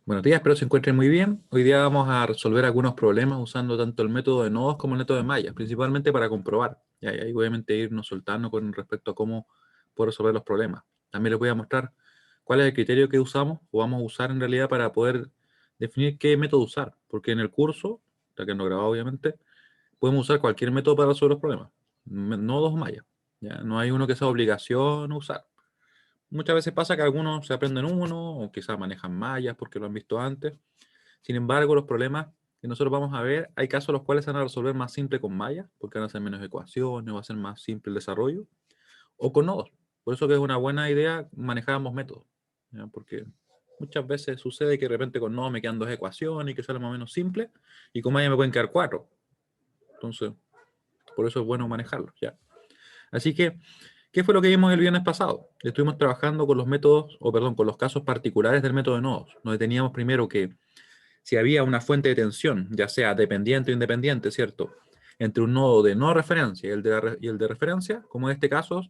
Buenos días, espero se encuentren muy bien. Hoy día vamos a resolver algunos problemas usando tanto el método de nodos como el método de mallas, principalmente para comprobar. Y ahí obviamente irnos soltando con respecto a cómo puedo resolver los problemas. También les voy a mostrar cuál es el criterio que usamos o vamos a usar en realidad para poder definir qué método usar. Porque en el curso, ya que no grabado obviamente, podemos usar cualquier método para resolver los problemas. Nodos o mallas. ¿Ya? No hay uno que sea obligación usar. Muchas veces pasa que algunos se aprenden uno o quizás manejan mallas porque lo han visto antes. Sin embargo, los problemas que nosotros vamos a ver, hay casos los cuales se van a resolver más simple con mallas, porque van a ser menos ecuaciones, va a ser más simple el desarrollo, o con nodos. Por eso que es una buena idea manejar ambos métodos, ¿ya? Porque muchas veces sucede que de repente con nodos me quedan dos ecuaciones y que sale más o menos simple, y con mallas me pueden quedar cuatro. Entonces, por eso es bueno manejarlos, ¿ya? Así que, ¿qué fue lo que vimos el viernes pasado? Estuvimos trabajando con los métodos, o perdón, con los casos particulares del método de nodos. Nos deteníamos primero que si había una fuente de tensión, ya sea dependiente o independiente, ¿cierto? Entre un nodo de no referencia y el de referencia, como en este caso,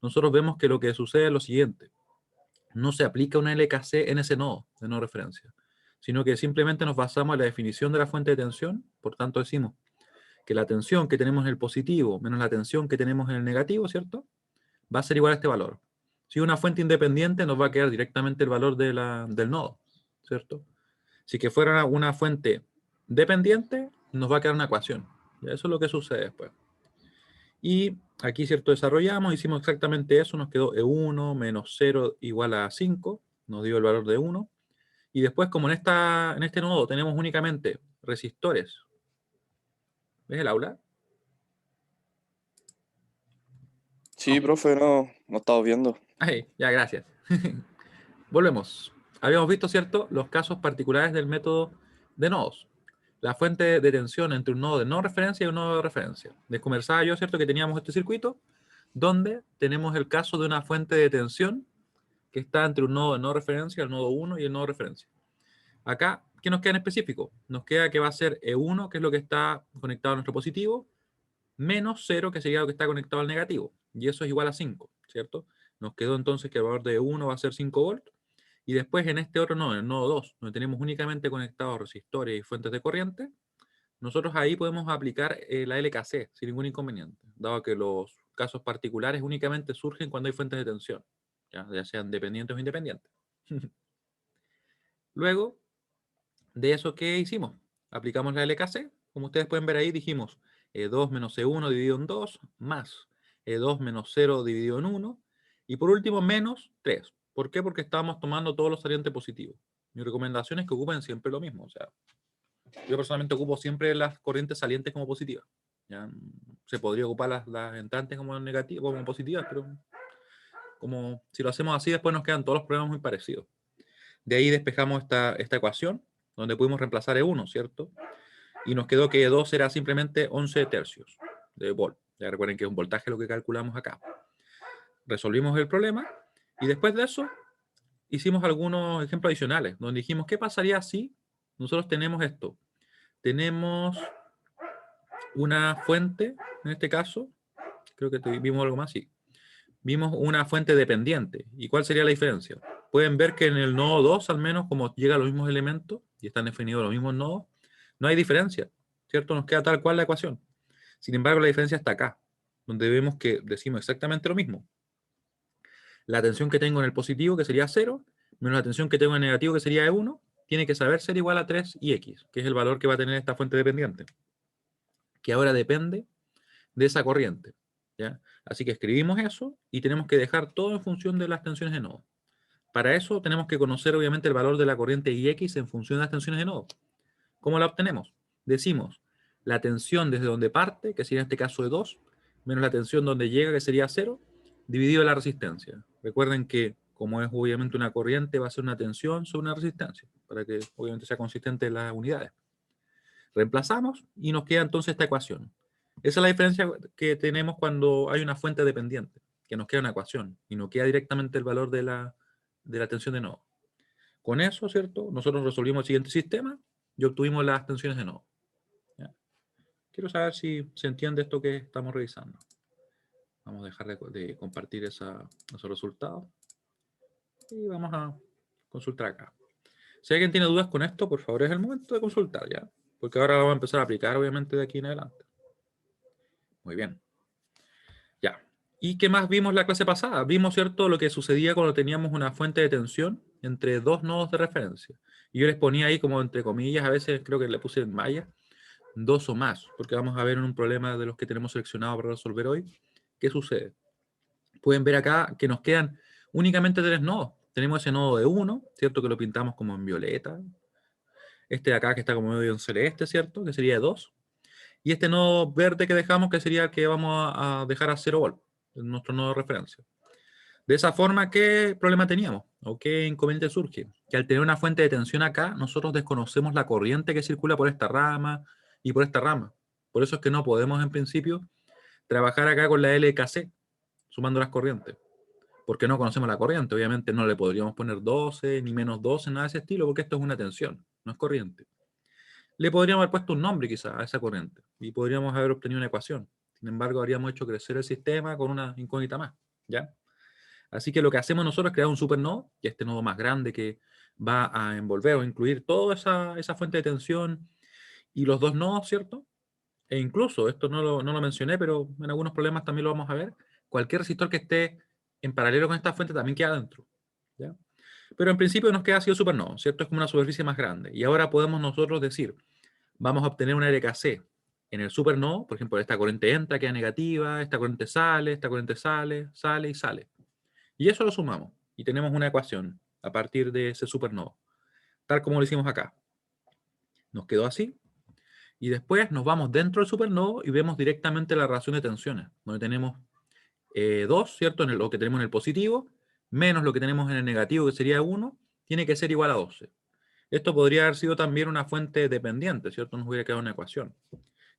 nosotros vemos que lo que sucede es lo siguiente. No se aplica una LKC en ese nodo de no referencia, sino que simplemente nos basamos en la definición de la fuente de tensión. Por tanto, decimos que la tensión que tenemos en el positivo menos la tensión que tenemos en el negativo, ¿cierto? Va a ser igual a este valor. Si una fuente independiente nos va a quedar directamente el valor del nodo, ¿cierto? Si que fuera una fuente dependiente, nos va a quedar una ecuación. ¿Ya? Eso es lo que sucede después. Y aquí, ¿cierto? Desarrollamos, hicimos exactamente eso, nos quedó E1 menos 0 igual a 5, nos dio el valor de 1. Y después, como en este nodo tenemos únicamente resistores, ¿ves el aula? Sí, profe, no estaba viendo. Ahí, ya, gracias. Volvemos. Habíamos visto, ¿cierto?, los casos particulares del método de nodos. La fuente de tensión entre un nodo de no referencia y un nodo de referencia. Les conversaba yo, ¿cierto?, que teníamos este circuito donde tenemos el caso de una fuente de tensión que está entre un nodo de no referencia, el nodo 1 y el nodo de referencia. Acá, ¿qué nos queda en específico? Nos queda que va a ser E1, que es lo que está conectado a nuestro positivo, menos 0, que sería lo que está conectado al negativo. Y eso es igual a 5, ¿cierto? Nos quedó entonces que el valor de E1 va a ser 5 volts. Y después en este otro nodo, en el nodo 2, donde tenemos únicamente conectados resistores y fuentes de corriente, nosotros ahí podemos aplicar la LKC sin ningún inconveniente, dado que los casos particulares únicamente surgen cuando hay fuentes de tensión, ya sean dependientes o independientes. Luego de eso, ¿qué hicimos? Aplicamos la LKC. Como ustedes pueden ver ahí, dijimos E2 menos E1 dividido en 2, más E2 menos 0 dividido en 1, y por último, menos 3. ¿Por qué? Porque estábamos tomando todos los salientes positivos. Mi recomendación es que ocupen siempre lo mismo. O sea, yo personalmente ocupo siempre las corrientes salientes como positivas. ¿Ya? Se podría ocupar las entrantes como negativas, como positivas, pero como si lo hacemos así, después nos quedan todos los problemas muy parecidos. De ahí despejamos esta ecuación, donde pudimos reemplazar E1, ¿cierto? Y nos quedó que E2 era simplemente 11 tercios de volt. Ya recuerden que es un voltaje lo que calculamos acá. Resolvimos el problema y después de eso hicimos algunos ejemplos adicionales, donde dijimos, ¿qué pasaría si nosotros tenemos esto? Tenemos una fuente, en este caso, creo que vimos algo más, sí. Vimos una fuente dependiente. ¿Y cuál sería la diferencia? Pueden ver que en el nodo 2, al menos, como llega a los mismos elementos y están definidos los mismos nodos, no hay diferencia, ¿cierto? Nos queda tal cual la ecuación. Sin embargo, la diferencia está acá, donde vemos que decimos exactamente lo mismo. La tensión que tengo en el positivo, que sería 0, menos la tensión que tengo en el negativo, que sería E1, tiene que saber ser igual a 3 y X, que es el valor que va a tener esta fuente dependiente, que ahora depende de esa corriente, ¿ya? Así que escribimos eso y tenemos que dejar todo en función de las tensiones de nodo. Para eso tenemos que conocer obviamente el valor de la corriente IX en función de las tensiones de nodo. ¿Cómo la obtenemos? Decimos la tensión desde donde parte, que sería en este caso de 2, menos la tensión donde llega, que sería 0, dividido la resistencia. Recuerden que como es obviamente una corriente, va a ser una tensión sobre una resistencia, para que obviamente sea consistente en las unidades. Reemplazamos y nos queda entonces esta ecuación. Esa es la diferencia que tenemos cuando hay una fuente dependiente, que nos queda una ecuación y no queda directamente el valor de la tensión de nodo. Con eso, ¿cierto? Nosotros resolvimos el siguiente sistema y obtuvimos las tensiones de nodo. ¿Ya? Quiero saber si se entiende esto que estamos revisando. Vamos a dejar de compartir esos resultados y vamos a consultar acá. Si alguien tiene dudas con esto, por favor, es el momento de consultar, ¿ya? Porque ahora lo vamos a empezar a aplicar, obviamente, de aquí en adelante. Muy bien. Ya. ¿Y qué más vimos la clase pasada? Vimos, ¿cierto?, lo que sucedía cuando teníamos una fuente de tensión entre dos nodos de referencia. Y yo les ponía ahí como entre comillas, a veces creo que le puse en malla, dos o más, porque vamos a ver en un problema de los que tenemos seleccionado para resolver hoy, ¿qué sucede? Pueden ver acá que nos quedan únicamente tres nodos. Tenemos ese nodo de 1, ¿cierto?, que lo pintamos como en violeta. Este de acá que está como medio en celeste, ¿cierto?, que sería de 2. Y este nodo verde que dejamos, que sería el que vamos a dejar a 0 volt, nuestro nodo de referencia. De esa forma, ¿qué problema teníamos? ¿O qué inconveniente surge? Que al tener una fuente de tensión acá, nosotros desconocemos la corriente que circula por esta rama y por esta rama. Por eso es que no podemos, en principio, trabajar acá con la LKC, sumando las corrientes. Porque no conocemos la corriente. Obviamente no le podríamos poner 12, ni menos 12, nada de ese estilo, porque esto es una tensión, no es corriente. Le podríamos haber puesto un nombre quizás a esa corriente y podríamos haber obtenido una ecuación. Sin embargo, habríamos hecho crecer el sistema con una incógnita más, ¿ya? Así que lo que hacemos nosotros es crear un supernodo, y este nodo más grande que va a envolver o incluir toda esa fuente de tensión y los dos nodos, ¿cierto? E incluso, esto no lo mencioné, pero en algunos problemas también lo vamos a ver, cualquier resistor que esté en paralelo con esta fuente también queda dentro, ¿ya? Pero en principio nos queda así el supernodo, ¿cierto? Es como una superficie más grande. Y ahora podemos nosotros decir, vamos a obtener una LKC en el supernodo, por ejemplo, esta corriente entra, queda negativa, esta corriente sale, sale y sale. Y eso lo sumamos y tenemos una ecuación a partir de ese supernodo, tal como lo hicimos acá. Nos quedó así. Y después nos vamos dentro del supernodo y vemos directamente la relación de tensiones, donde tenemos 2, ¿cierto? En lo que tenemos en el positivo, menos lo que tenemos en el negativo, que sería 1, tiene que ser igual a 12. Esto podría haber sido también una fuente dependiente, ¿cierto? Nos hubiera quedado una ecuación,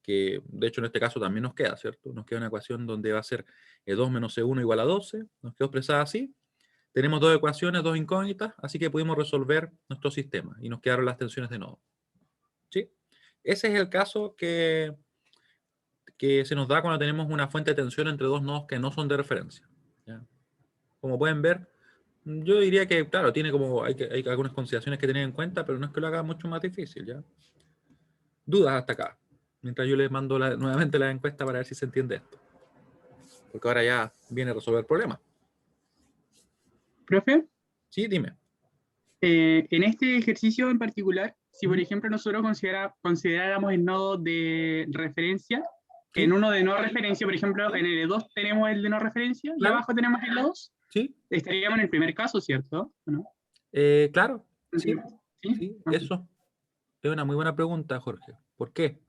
que de hecho en este caso también nos queda, ¿cierto? Nos queda una ecuación donde va a ser E2 menos E1 igual a 12, nos quedó expresada así. Tenemos dos ecuaciones, dos incógnitas, así que pudimos resolver nuestro sistema y nos quedaron las tensiones de nodo. ¿Sí? Ese es el caso que se nos da cuando tenemos una fuente de tensión entre dos nodos que no son de referencia, ¿ya? Como pueden ver, yo diría que, claro, tiene como, hay algunas consideraciones que tener en cuenta, pero no es que lo haga mucho más difícil, ¿ya? Dudas hasta acá, mientras yo les mando nuevamente la encuesta para ver si se entiende esto. Porque ahora ya viene a resolver el problema. Profe, Sí, dime. en este ejercicio en particular, si por ejemplo nosotros consideráramos el nodo de referencia, ¿Sí? en uno de no referencia, por ejemplo, en el E2 tenemos el de no referencia y Claro. abajo tenemos el E2, Sí, estaríamos en el primer caso, ¿cierto? ¿No? claro, sí, ¿Sí? sí, Ok. eso es una muy buena pregunta, Jorge. ¿Por qué?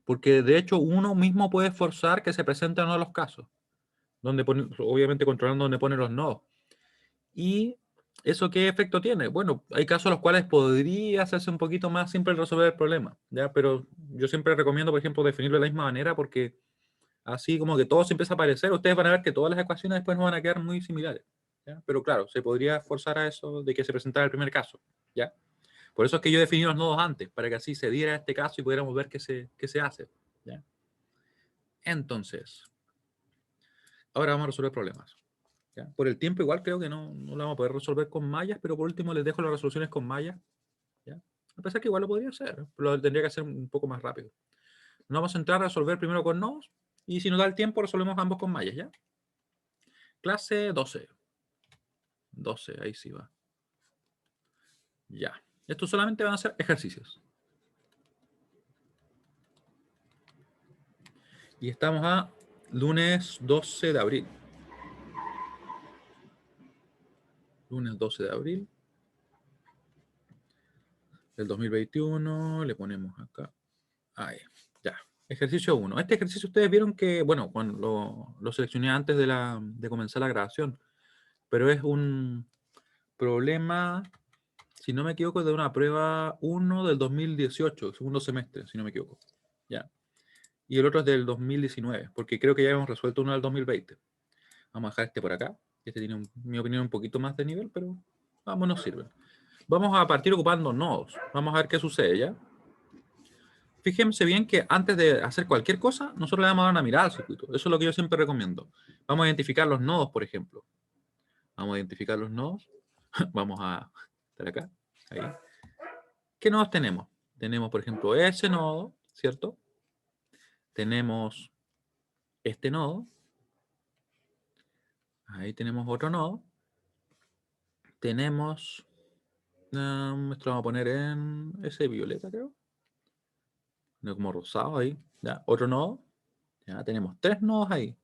Porque de hecho uno mismo puede forzar que se presenten uno de los casos, donde obviamente controlando dónde pone los nodos. ¿Y eso qué efecto tiene? Bueno, hay casos en los cuales podría hacerse un poquito más simple resolver el problema, ¿ya? Pero yo siempre recomiendo, por ejemplo, definirlo de la misma manera porque así como que todo se empieza a parecer, ustedes van a ver que todas las ecuaciones después nos van a quedar muy similares, ¿ya? Pero claro, se podría forzar a eso de que se presentara el primer caso, ¿ya? Por eso es que yo definí los nodos antes, para que así se diera este caso y pudiéramos ver qué se hace, ¿ya? Entonces, ahora vamos a resolver problemas, ¿ya? Por el tiempo igual creo que no lo vamos a poder resolver con mallas, pero por último les dejo las resoluciones con mallas, ¿ya? A pesar que igual lo podría hacer, pero lo tendría que hacer un poco más rápido. Nos vamos a entrar a resolver primero con nodos y si nos da el tiempo resolvemos ambos con mallas, ¿ya? Clase 12. 12, ahí sí va. Ya. Estos solamente van a ser ejercicios. Y estamos a lunes 12 de abril. Lunes 12 de abril del 2021. Le ponemos acá. Ahí, ya. Ejercicio 1. Este ejercicio ustedes vieron que, bueno, cuando lo seleccioné antes de comenzar la grabación, pero es un problema, si no me equivoco, de una prueba 1 del 2018, segundo semestre, si no me equivoco. Ya. Y el otro es del 2019, porque creo que ya hemos resuelto uno del 2020. Vamos a dejar este por acá. Este tiene, en mi opinión, un poquito más de nivel, pero vamos, nos sirve. Vamos a partir ocupando nodos. Vamos a ver qué sucede, ¿ya? Fíjense bien que antes de hacer cualquier cosa, nosotros le vamos a dar una mirada al circuito. Eso es lo que yo siempre recomiendo. Vamos a identificar los nodos, por ejemplo. Vamos a identificar los nodos. Vamos a estar acá. Ahí. ¿Qué nodos tenemos? Tenemos, por ejemplo, ese nodo, ¿cierto? Tenemos este nodo. Ahí tenemos otro nodo. Tenemos... esto lo vamos a poner en ese violeta, creo. No, como rosado ahí. Ya, otro nodo. Ya tenemos 3 nodos ahí.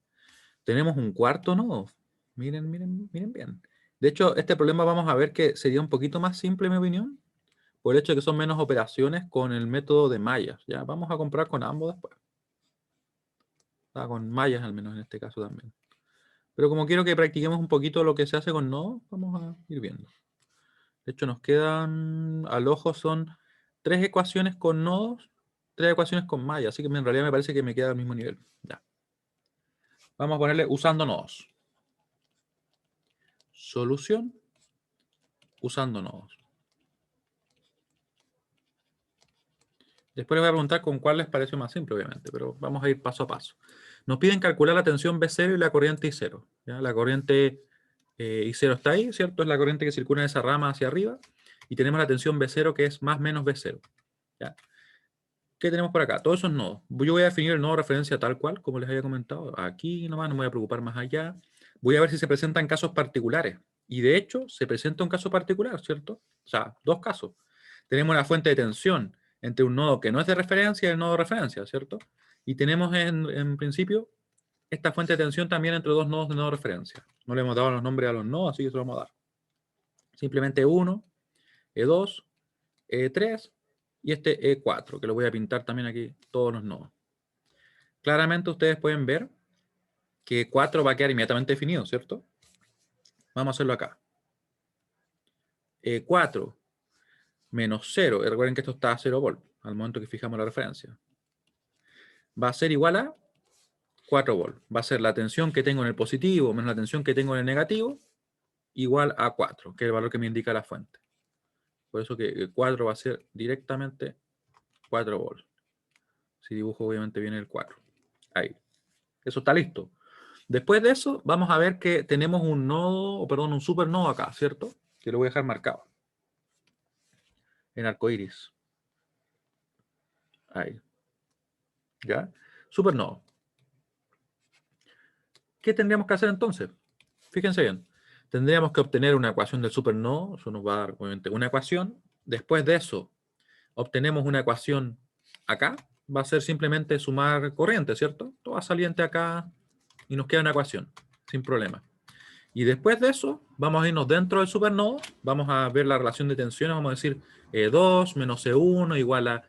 Tenemos un cuarto nodo. Miren, miren, miren bien. De hecho, este problema vamos a ver que sería un poquito más simple, en mi opinión, por el hecho de que son menos operaciones con el método de mallas. Ya, vamos a comprar con ambos después. Con mallas al menos en este caso también. Pero como quiero que practiquemos un poquito lo que se hace con nodos, vamos a ir viendo. De hecho, nos quedan, al ojo son 3 ecuaciones con nodos, 3 ecuaciones con mallas. Así que en realidad me parece que me queda al mismo nivel. Ya. Vamos a ponerle usando nodos. Solución usando nodos. Después les voy a preguntar con cuál les parece más simple, obviamente, pero vamos a ir paso a paso. Nos piden calcular la tensión B0 y la corriente I0. ¿Ya? La corriente I0 está ahí, ¿cierto? Es la corriente que circula en esa rama hacia arriba. Y tenemos la tensión B0 que es más menos B0. ¿Ya? ¿Qué tenemos por acá? Todos esos nodos. Yo voy a definir el nodo de referencia tal cual, como les había comentado. Aquí nomás, no me voy a preocupar más allá. Voy a ver si se presentan casos particulares. Y de hecho, se presenta un caso particular, ¿cierto? O sea, 2 casos. Tenemos una fuente de tensión entre un nodo que no es de referencia y el nodo de referencia, ¿cierto? Y tenemos en principio esta fuente de tensión también entre 2 nodos de nodo de referencia. No le hemos dado los nombres a los nodos, así que se lo vamos a dar. Simplemente E1, E2, E3 y este E4, que lo voy a pintar también aquí, todos los nodos. Claramente ustedes pueden ver que E4 va a quedar inmediatamente definido, ¿cierto? Vamos a hacerlo acá. E4 menos 0, y recuerden que esto está a 0 volt, al momento que fijamos la referencia. Va a ser igual a 4 volt. Va a ser la tensión que tengo en el positivo menos la tensión que tengo en el negativo, igual a 4, que es el valor que me indica la fuente. Por eso que 4 va a ser directamente 4 volts. Si dibujo obviamente viene el 4. Ahí. Eso está listo. Después de eso, vamos a ver que tenemos un nodo, perdón, un supernodo acá, ¿cierto? Que lo voy a dejar marcado. En arcoíris. Ahí. ¿Ya? Supernodo. ¿Qué tendríamos que hacer entonces? Fíjense bien. Tendríamos que obtener una ecuación del supernodo. Eso nos va a dar, obviamente, una ecuación. Después de eso, obtenemos una ecuación acá. Va a ser simplemente sumar corriente, ¿cierto? Toda saliente acá y nos queda una ecuación, sin problema. Y después de eso, vamos a irnos dentro del supernodo, vamos a ver la relación de tensiones, vamos a decir E2 menos E1 igual a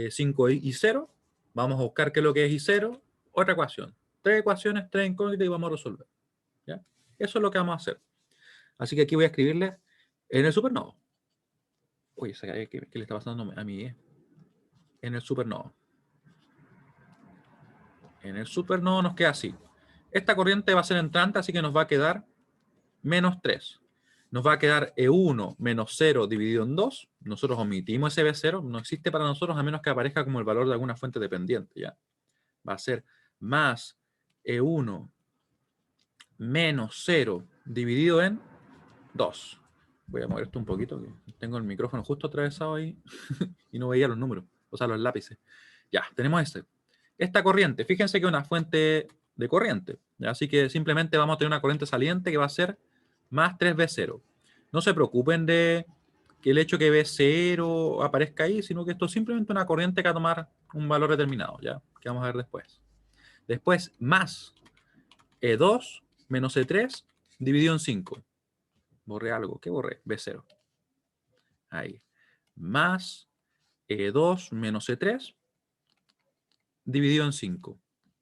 5 y 0. Vamos a buscar qué es lo que es I0, otra ecuación. 3 ecuaciones, 3 incógnitas y vamos a resolver. ¿Ya? Eso es lo que vamos a hacer. Así que aquí voy a escribirle en el supernodo. Oye, ¿qué le está pasando a mí? En el supernodo. En el supernodo nos queda así. Esta corriente va a ser entrante, así que nos va a quedar menos 3. Nos va a quedar E1 menos 0 dividido en 2. Nosotros omitimos ese B0. No existe para nosotros a menos que aparezca como el valor de alguna fuente dependiente. ¿Ya? Va a ser más E1 menos 0 dividido en 2. Voy a mover esto un poquito, que tengo el micrófono justo atravesado ahí y no veía los números, o sea, los lápices. Ya, tenemos esta corriente. Fíjense que es una fuente de corriente. ¿Ya? Así que simplemente vamos a tener una corriente saliente que va a ser más 3B0. No se preocupen de que el hecho que B0 aparezca ahí, sino que esto es simplemente una corriente que va a tomar un valor determinado, ¿ya? Que vamos a ver después. Después, más E2 menos E3 dividido en 5. Borré algo. ¿Qué borré? B0. Ahí. Más E2 menos E3 dividido en 5.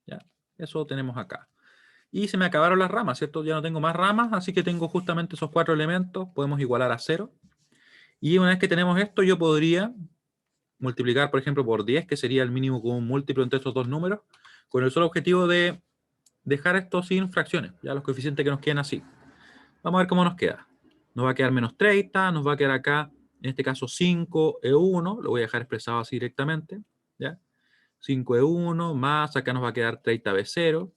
¿Ya? Eso lo tenemos acá. Y se me acabaron las ramas, ¿cierto? Ya no tengo más ramas, así que tengo justamente esos 4 elementos. Podemos igualar a 0. Y una vez que tenemos esto, yo podría multiplicar, por ejemplo, por 10, que sería el mínimo común múltiplo entre estos dos números, con el solo objetivo de dejar esto sin fracciones, ya los coeficientes que nos queden así. Vamos a ver cómo nos queda. Nos va a quedar menos 30, nos va a quedar acá, en este caso 5E1, lo voy a dejar expresado así directamente, ¿ya? 5E1 más, acá nos va a quedar 30B0,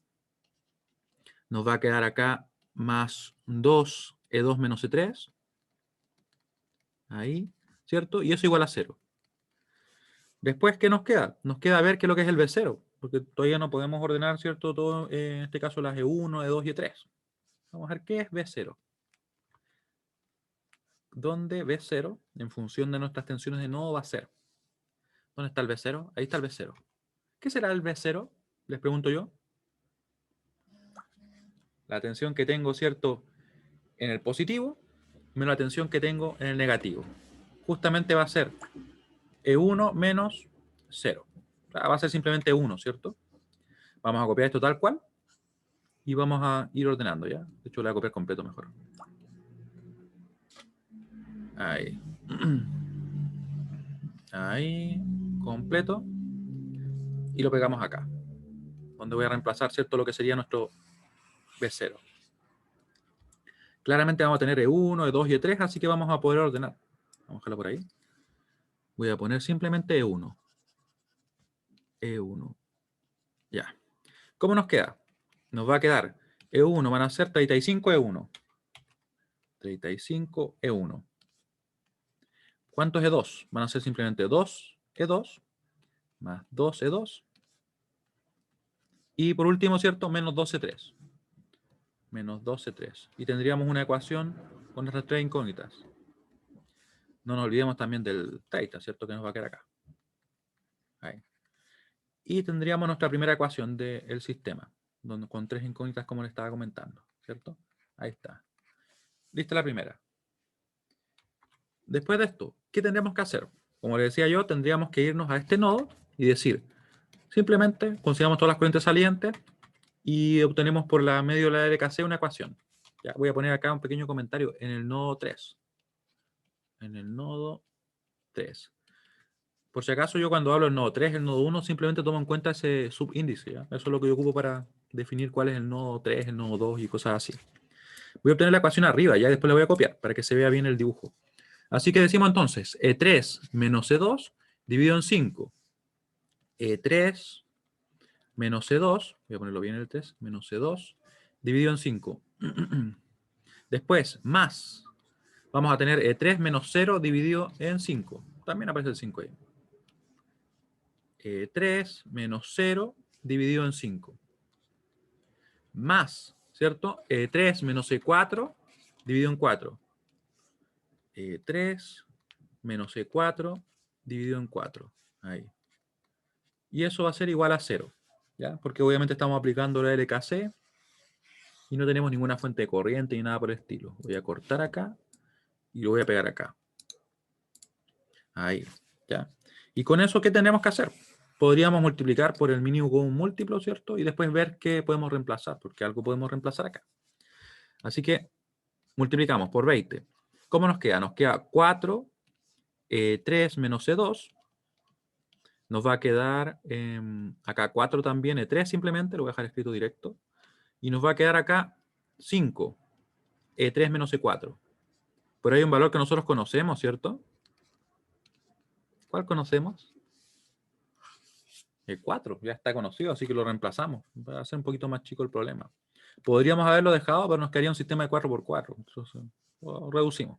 nos va a quedar acá más 2E2 menos E3, ahí, ¿cierto? Y eso igual a 0. Después, ¿qué nos queda? Nos queda ver qué es lo que es el B0, porque todavía no podemos ordenar, ¿cierto? Todo, en este caso las E1, E2 y E3. Vamos a ver qué es B0. ¿Dónde B0, en función de nuestras tensiones de nodo, va a ser? ¿Dónde está el B0? Ahí está el B0. ¿Qué será el B0? Les pregunto yo. La tensión que tengo, ¿cierto?, en el positivo, menos la tensión que tengo en el negativo. Justamente va a ser E1 menos 0. O sea, va a ser simplemente 1, ¿cierto? Vamos a copiar esto tal cual y vamos a ir ordenando, ¿ya? De hecho, lo voy a copiar completo mejor. Ahí. Ahí, completo. Y lo pegamos acá, donde voy a reemplazar, ¿cierto?, lo que sería nuestro B0. Claramente vamos a tener E1, E2 y E3, así que vamos a poder ordenar. Vamos a dejarlo por ahí. Voy a poner simplemente E1. E1. Ya. ¿Cómo nos queda? Nos va a quedar E1 van a ser 35 E1. 35 E1. ¿Cuántos E2? Van a ser simplemente 2 E2 más 2 E2. Y por último, ¿cierto? Menos 2 E3. Menos 2 E3. Y tendríamos una ecuación con nuestras tres incógnitas. No nos olvidemos también del θ, ¿cierto? Que nos va a quedar acá. Ahí. Y tendríamos nuestra primera ecuación del sistema, con tres incógnitas como les estaba comentando, ¿cierto? Ahí está. Lista la primera. Después de esto, ¿qué tendríamos que hacer? Como les decía yo, tendríamos que irnos a este nodo y decir, simplemente consideramos todas las corrientes salientes y obtenemos por la medio de la LKC una ecuación. Ya voy a poner acá un pequeño comentario en el nodo 3. En el nodo 3. Por si acaso yo cuando hablo del nodo 3, el nodo 1, simplemente tomo en cuenta ese subíndice. ¿Ya? Eso es lo que yo ocupo para definir cuál es el nodo 3, el nodo 2 y cosas así. Voy a obtener la ecuación arriba, ya después la voy a copiar para que se vea bien el dibujo. Así que decimos entonces, E3 menos E2 dividido en 5. E3 menos E2, voy a ponerlo bien en el 3, menos E2 dividido en 5. Después, más, vamos a tener E3 menos 0 dividido en 5. También aparece el 5 ahí. E3 menos 0 dividido en 5. Más, ¿cierto? E3 menos E4 dividido en 4. E3 menos E4 dividido en 4. Ahí. Y eso va a ser igual a 0. ¿Ya? Porque obviamente estamos aplicando la LKC y no tenemos ninguna fuente de corriente ni nada por el estilo. Voy a cortar acá y lo voy a pegar acá. Ahí. ¿Ya? Y con eso, ¿qué tenemos que hacer? Podríamos multiplicar por el mínimo común múltiplo, ¿cierto? Y después ver qué podemos reemplazar, porque algo podemos reemplazar acá. Así que multiplicamos por 20. ¿Cómo nos queda? Nos queda 4, 3 menos E2. Nos va a quedar acá 4 también, E3 simplemente, lo voy a dejar escrito directo. Y nos va a quedar acá 5, E3 menos E4. Pero hay un valor que nosotros conocemos, ¿cierto? ¿Cuál conocemos? E4, ya está conocido, así que lo reemplazamos. Va a ser un poquito más chico el problema. Podríamos haberlo dejado, pero nos quedaría un sistema de 4×4. Entonces, lo reducimos.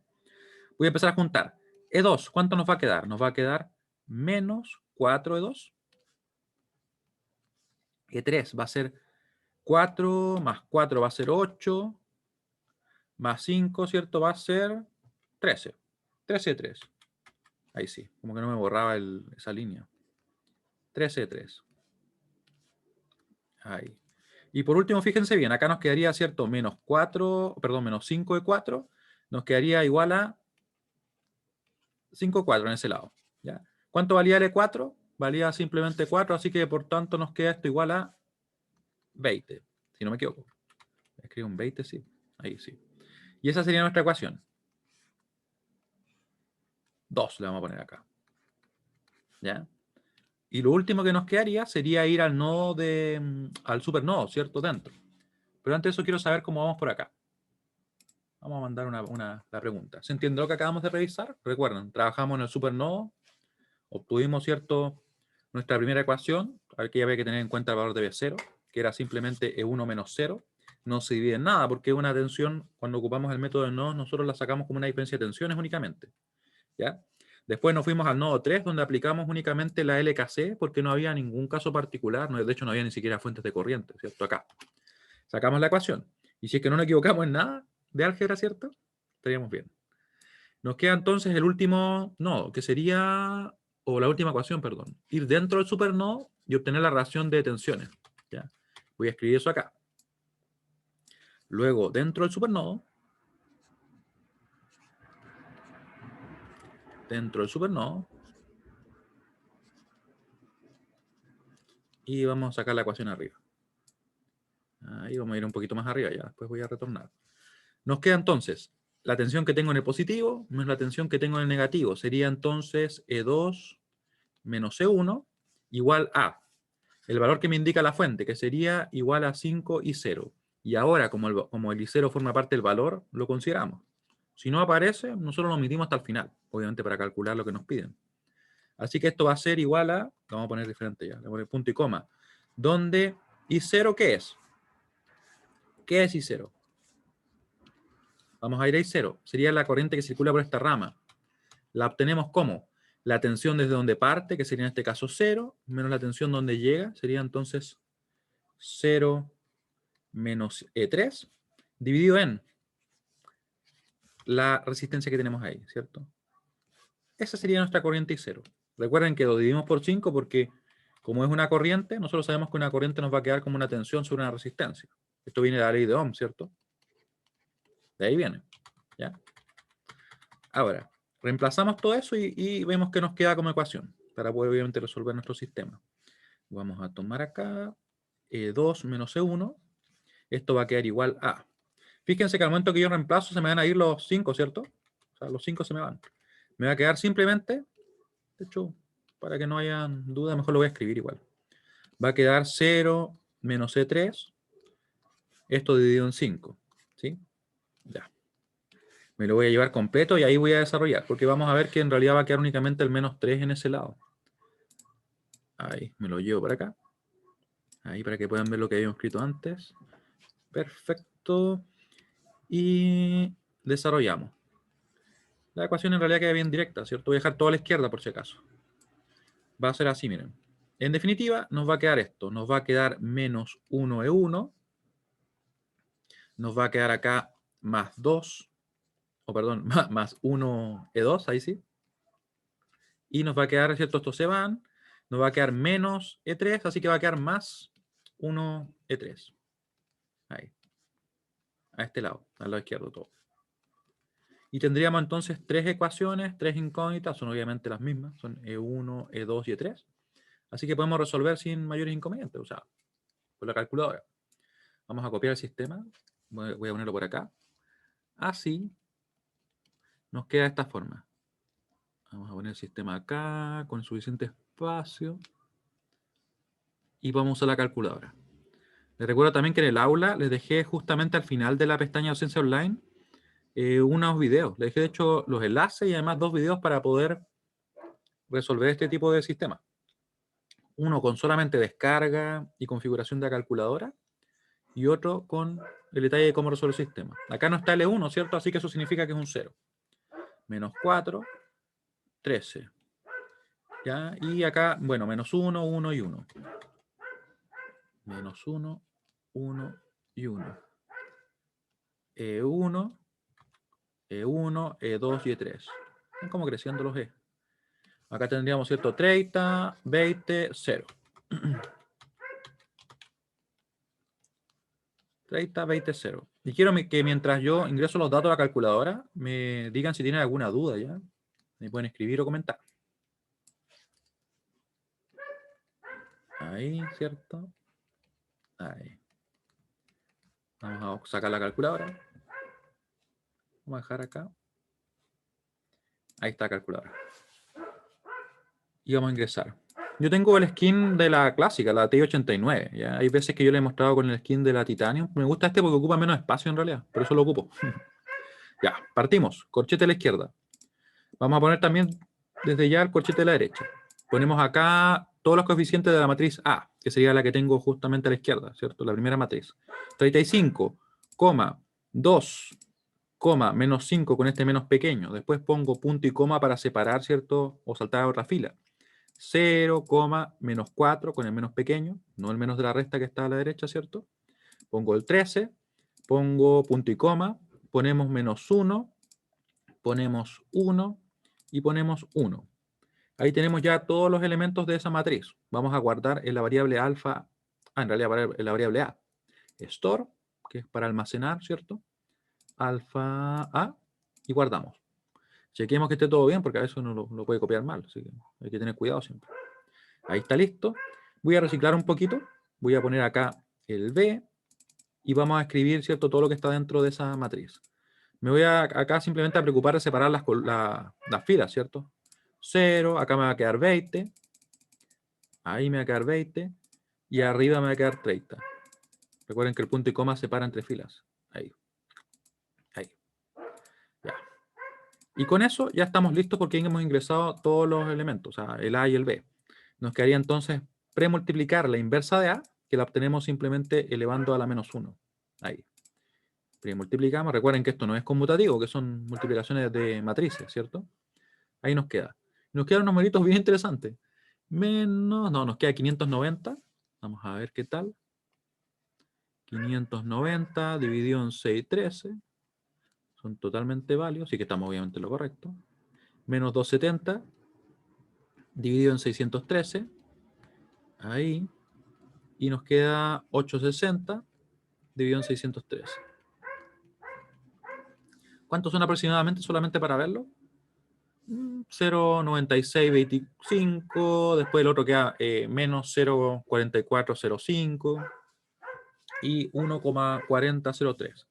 Voy a empezar a juntar. E2, ¿cuánto nos va a quedar? Nos va a quedar menos 4E2. E3 va a ser 4 más 4 va a ser 8. Más 5, ¿cierto? Va a ser 13. 13E3. Ahí sí, como que no me borraba esa línea. 13E3. Ahí. Y por último, fíjense bien, acá nos quedaría, ¿cierto? Menos 4, perdón, menos 5E4. Nos quedaría igual a 5E4 en ese lado. ¿Ya? ¿Cuánto valía el E4? Valía simplemente 4, así que por tanto nos queda esto igual a 20, si no me equivoco. Escribo un 20, sí. Ahí sí. Y esa sería nuestra ecuación. 2 le vamos a poner acá. ¿Ya? Y lo último que nos quedaría sería ir al nodo al supernodo, ¿cierto? Dentro. Pero antes de eso quiero saber cómo vamos por acá. Vamos a mandar la pregunta. ¿Se entiende lo que acabamos de revisar? Recuerden, trabajamos en el supernodo, obtuvimos, ¿cierto?, nuestra primera ecuación. Aquí había que tener en cuenta el valor de B0, que era simplemente E1 menos 0. No se divide en nada, porque una tensión, cuando ocupamos el método de nodos, nosotros la sacamos como una diferencia de tensiones únicamente. ¿Ya? Después nos fuimos al nodo 3, donde aplicamos únicamente la LKC, porque no había ningún caso particular, de hecho no había ni siquiera fuentes de corriente, ¿cierto? Acá. Sacamos la ecuación. Y si es que no nos equivocamos en nada de álgebra, ¿cierto? Estaríamos bien. Nos queda entonces el último nodo, que sería, o la última ecuación, perdón, ir dentro del supernodo y obtener la relación de tensiones. ¿Ya? Voy a escribir eso acá. Luego, dentro del supernodo, y vamos a sacar la ecuación arriba. Ahí vamos a ir un poquito más arriba ya, después voy a retornar. Nos queda entonces la tensión que tengo en el positivo menos la tensión que tengo en el negativo. Sería entonces E2 menos E1 igual a el valor que me indica la fuente, que sería igual a 5 y 0. Y ahora, como el I0 forma parte del valor, lo consideramos. Si no aparece, nosotros lo omitimos hasta el final, obviamente para calcular lo que nos piden. Así que esto va a ser igual a, lo vamos a poner diferente ya, le voy a poner punto y coma, donde I0, ¿qué es? ¿Qué es I0? Vamos a ir a I0. Sería la corriente que circula por esta rama. La obtenemos como la tensión desde donde parte, que sería en este caso 0, menos la tensión donde llega, sería entonces 0 menos E3, dividido en la resistencia que tenemos ahí, ¿cierto? Esa sería nuestra corriente I0. Recuerden que lo dividimos por 5 porque, como es una corriente, nosotros sabemos que una corriente nos va a quedar como una tensión sobre una resistencia. Esto viene de la ley de Ohm, ¿cierto? De ahí viene. ¿Ya? Ahora, reemplazamos todo eso y vemos que nos queda como ecuación para poder obviamente resolver nuestro sistema. Vamos a tomar acá E2 menos E1. Esto va a quedar igual a... Fíjense que al momento que yo reemplazo se me van a ir los 5, ¿cierto? O sea, los 5 se me van. Me va a quedar simplemente, de hecho, para que no haya duda, mejor lo voy a escribir igual. Va a quedar 0 menos E3. Esto dividido en 5. ¿Sí? Ya. Me lo voy a llevar completo y ahí voy a desarrollar, porque vamos a ver que en realidad va a quedar únicamente el menos 3 en ese lado. Ahí, me lo llevo para acá. Ahí para que puedan ver lo que habíamos escrito antes. Perfecto. Y desarrollamos. La ecuación en realidad queda bien directa, ¿cierto? Voy a dejar todo a la izquierda por si acaso. Va a ser así, miren. En definitiva, nos va a quedar esto. Nos va a quedar menos 1E1. Nos va a quedar acá más 2. O perdón, más 1E2, ahí sí. Y nos va a quedar, ¿cierto? Estos se van. Nos va a quedar menos E3, así que va a quedar más 1E3. Ahí. A este lado, al lado izquierdo todo. Y tendríamos entonces 3 ecuaciones, 3 incógnitas, son obviamente las mismas, son E1, E2 y E3. Así que podemos resolver sin mayores inconvenientes, o sea, con la calculadora. Vamos a copiar el sistema, voy a ponerlo por acá. Así nos queda de esta forma. Vamos a poner el sistema acá, con suficiente espacio. Y vamos a usar la calculadora. Les recuerdo también que en el aula les dejé justamente al final de la pestaña Docencia Online unos videos. Les dejé de hecho los enlaces y además 2 videos para poder resolver este tipo de sistema. Uno con solamente descarga y configuración de la calculadora y otro con el detalle de cómo resolver el sistema. Acá no está L1, ¿cierto? Así que eso significa que es un 0. Menos 4, 13. ¿Ya? Y acá, bueno, menos 1, 1 y 1. Menos 1, 1 y 1. E1, E1, E2 y E3. Están como creciendo los E. Acá tendríamos, ¿cierto? 30, 20, 0. 30, 20, 0. Y quiero que mientras yo ingreso los datos a la calculadora, me digan si tienen alguna duda, ¿ya? Me pueden escribir o comentar. Ahí, ¿cierto? Ahí. Vamos a sacar la calculadora. Vamos a dejar acá. Ahí está la calculadora. Y vamos a ingresar. Yo tengo el skin de la clásica, la TI-89. ¿Ya? Hay veces que yo le he mostrado con el skin de la Titanium. Me gusta este porque ocupa menos espacio en realidad. Por eso lo ocupo. Ya, partimos. Corchete a la izquierda. Vamos a poner también desde ya el corchete a la derecha. Ponemos acá todos los coeficientes de la matriz A, que sería la que tengo justamente a la izquierda, ¿cierto? La primera matriz. 35,2 coma, menos 5 con este menos pequeño. Después pongo punto y coma para separar, ¿cierto? O saltar a otra fila. 0, menos 4 con el menos pequeño, no el menos de la resta que está a la derecha, ¿cierto? Pongo el 13, pongo punto y coma, ponemos menos 1, ponemos 1 y ponemos 1. Ahí tenemos ya todos los elementos de esa matriz. Vamos a guardar en la variable alfa, en realidad en la variable a. Store, que es para almacenar, ¿cierto? Alfa a, y guardamos. Chequemos que esté todo bien, porque a veces uno lo puede copiar mal, así que hay que tener cuidado siempre. Ahí está listo. Voy a reciclar un poquito. Voy a poner acá el B y vamos a escribir, ¿cierto?, todo lo que está dentro de esa matriz. Me voy acá simplemente a preocupar de separar las filas, ¿cierto? 0, acá me va a quedar 20. Ahí me va a quedar 20. Y arriba me va a quedar 30. Recuerden que el punto y coma separa entre filas. Ahí. Ahí. Ya. Y con eso ya estamos listos porque hemos ingresado todos los elementos, o sea, el A y el B. Nos quedaría entonces premultiplicar la inversa de A, que la obtenemos simplemente elevando a la menos 1. Ahí. Premultiplicamos. Recuerden que esto no es conmutativo, que son multiplicaciones de matrices, ¿cierto? Ahí nos queda. Nos quedan unos numeritos bien interesantes. Menos, no, nos queda 590. Vamos a ver qué tal. 590 dividido en 613. Son totalmente válidos, así que estamos obviamente en lo correcto. Menos 270 dividido en 613. Ahí. Y nos queda 860 dividido en 613. ¿Cuántos son aproximadamente solamente para verlo? 0,9625, después el otro queda menos 0,4405 y 1,4003.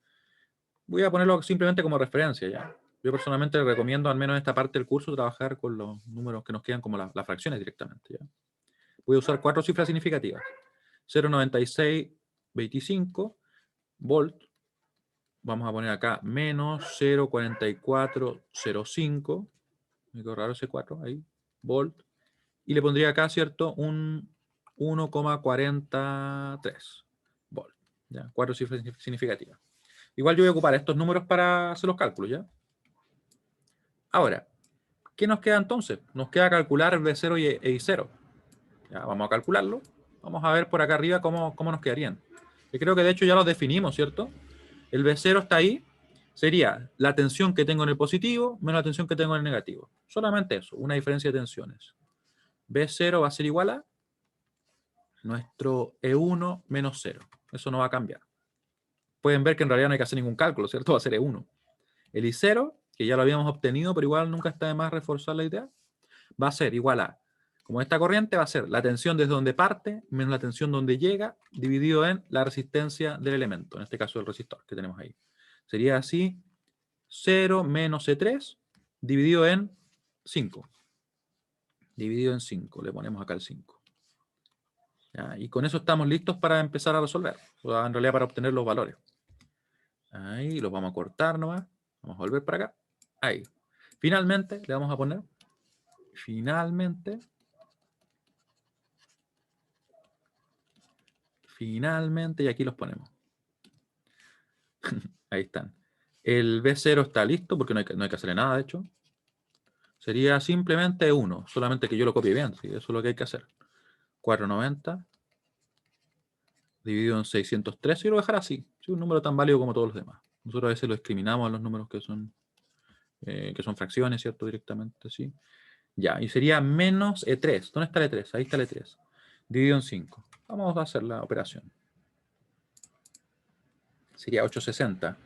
Voy a ponerlo simplemente como referencia ya. Yo personalmente recomiendo, al menos en esta parte del curso, trabajar con los números que nos quedan como las fracciones directamente. ¿Ya? Voy a usar 4 cifras significativas. 0,9625 volt. Vamos a poner acá menos 0,4405. Me quedó raro ese 4 ahí. Volt. Y le pondría acá, ¿cierto? Un 1,43 volt. ¿Ya? 4 cifras significativas. Igual yo voy a ocupar estos números para hacer los cálculos, ¿ya? Ahora, ¿qué nos queda entonces? Nos queda calcular B0 y I0. Ya, vamos a calcularlo. Vamos a ver por acá arriba cómo nos quedarían. Yo creo que de hecho ya los definimos, ¿cierto? El B0 está ahí. Sería la tensión que tengo en el positivo menos la tensión que tengo en el negativo. Solamente eso, una diferencia de tensiones. B0 va a ser igual a nuestro E1 menos 0. Eso no va a cambiar. Pueden ver que en realidad no hay que hacer ningún cálculo, ¿cierto? Va a ser E1. El I0, que ya lo habíamos obtenido, pero igual nunca está de más reforzar la idea, va a ser igual a, como esta corriente, va a ser la tensión desde donde parte menos la tensión donde llega, dividido en la resistencia del elemento, en este caso el resistor que tenemos ahí. Sería así, 0 menos E3, dividido en 5. Dividido en 5, le ponemos acá el 5. ¿Ya? Y con eso estamos listos para empezar a resolver, o en realidad para obtener los valores. Ahí los vamos a cortar nomás. Vamos a volver para acá. Ahí. Finalmente, le vamos a poner. Finalmente, y aquí los ponemos. Ahí están. El B0 está listo porque no hay que hacerle nada, de hecho. Sería simplemente 1, solamente que yo lo copie bien. ¿Sí? Eso es lo que hay que hacer. 490 dividido en 613 y lo dejar así. ¿Sí? Un número tan válido como todos los demás. Nosotros a veces lo discriminamos a los números que son fracciones, ¿cierto? Directamente, ¿sí? Ya, y sería menos E3. ¿Dónde está el E3? Ahí está el E3. Dividido en 5. Vamos a hacer la operación. Sería 860.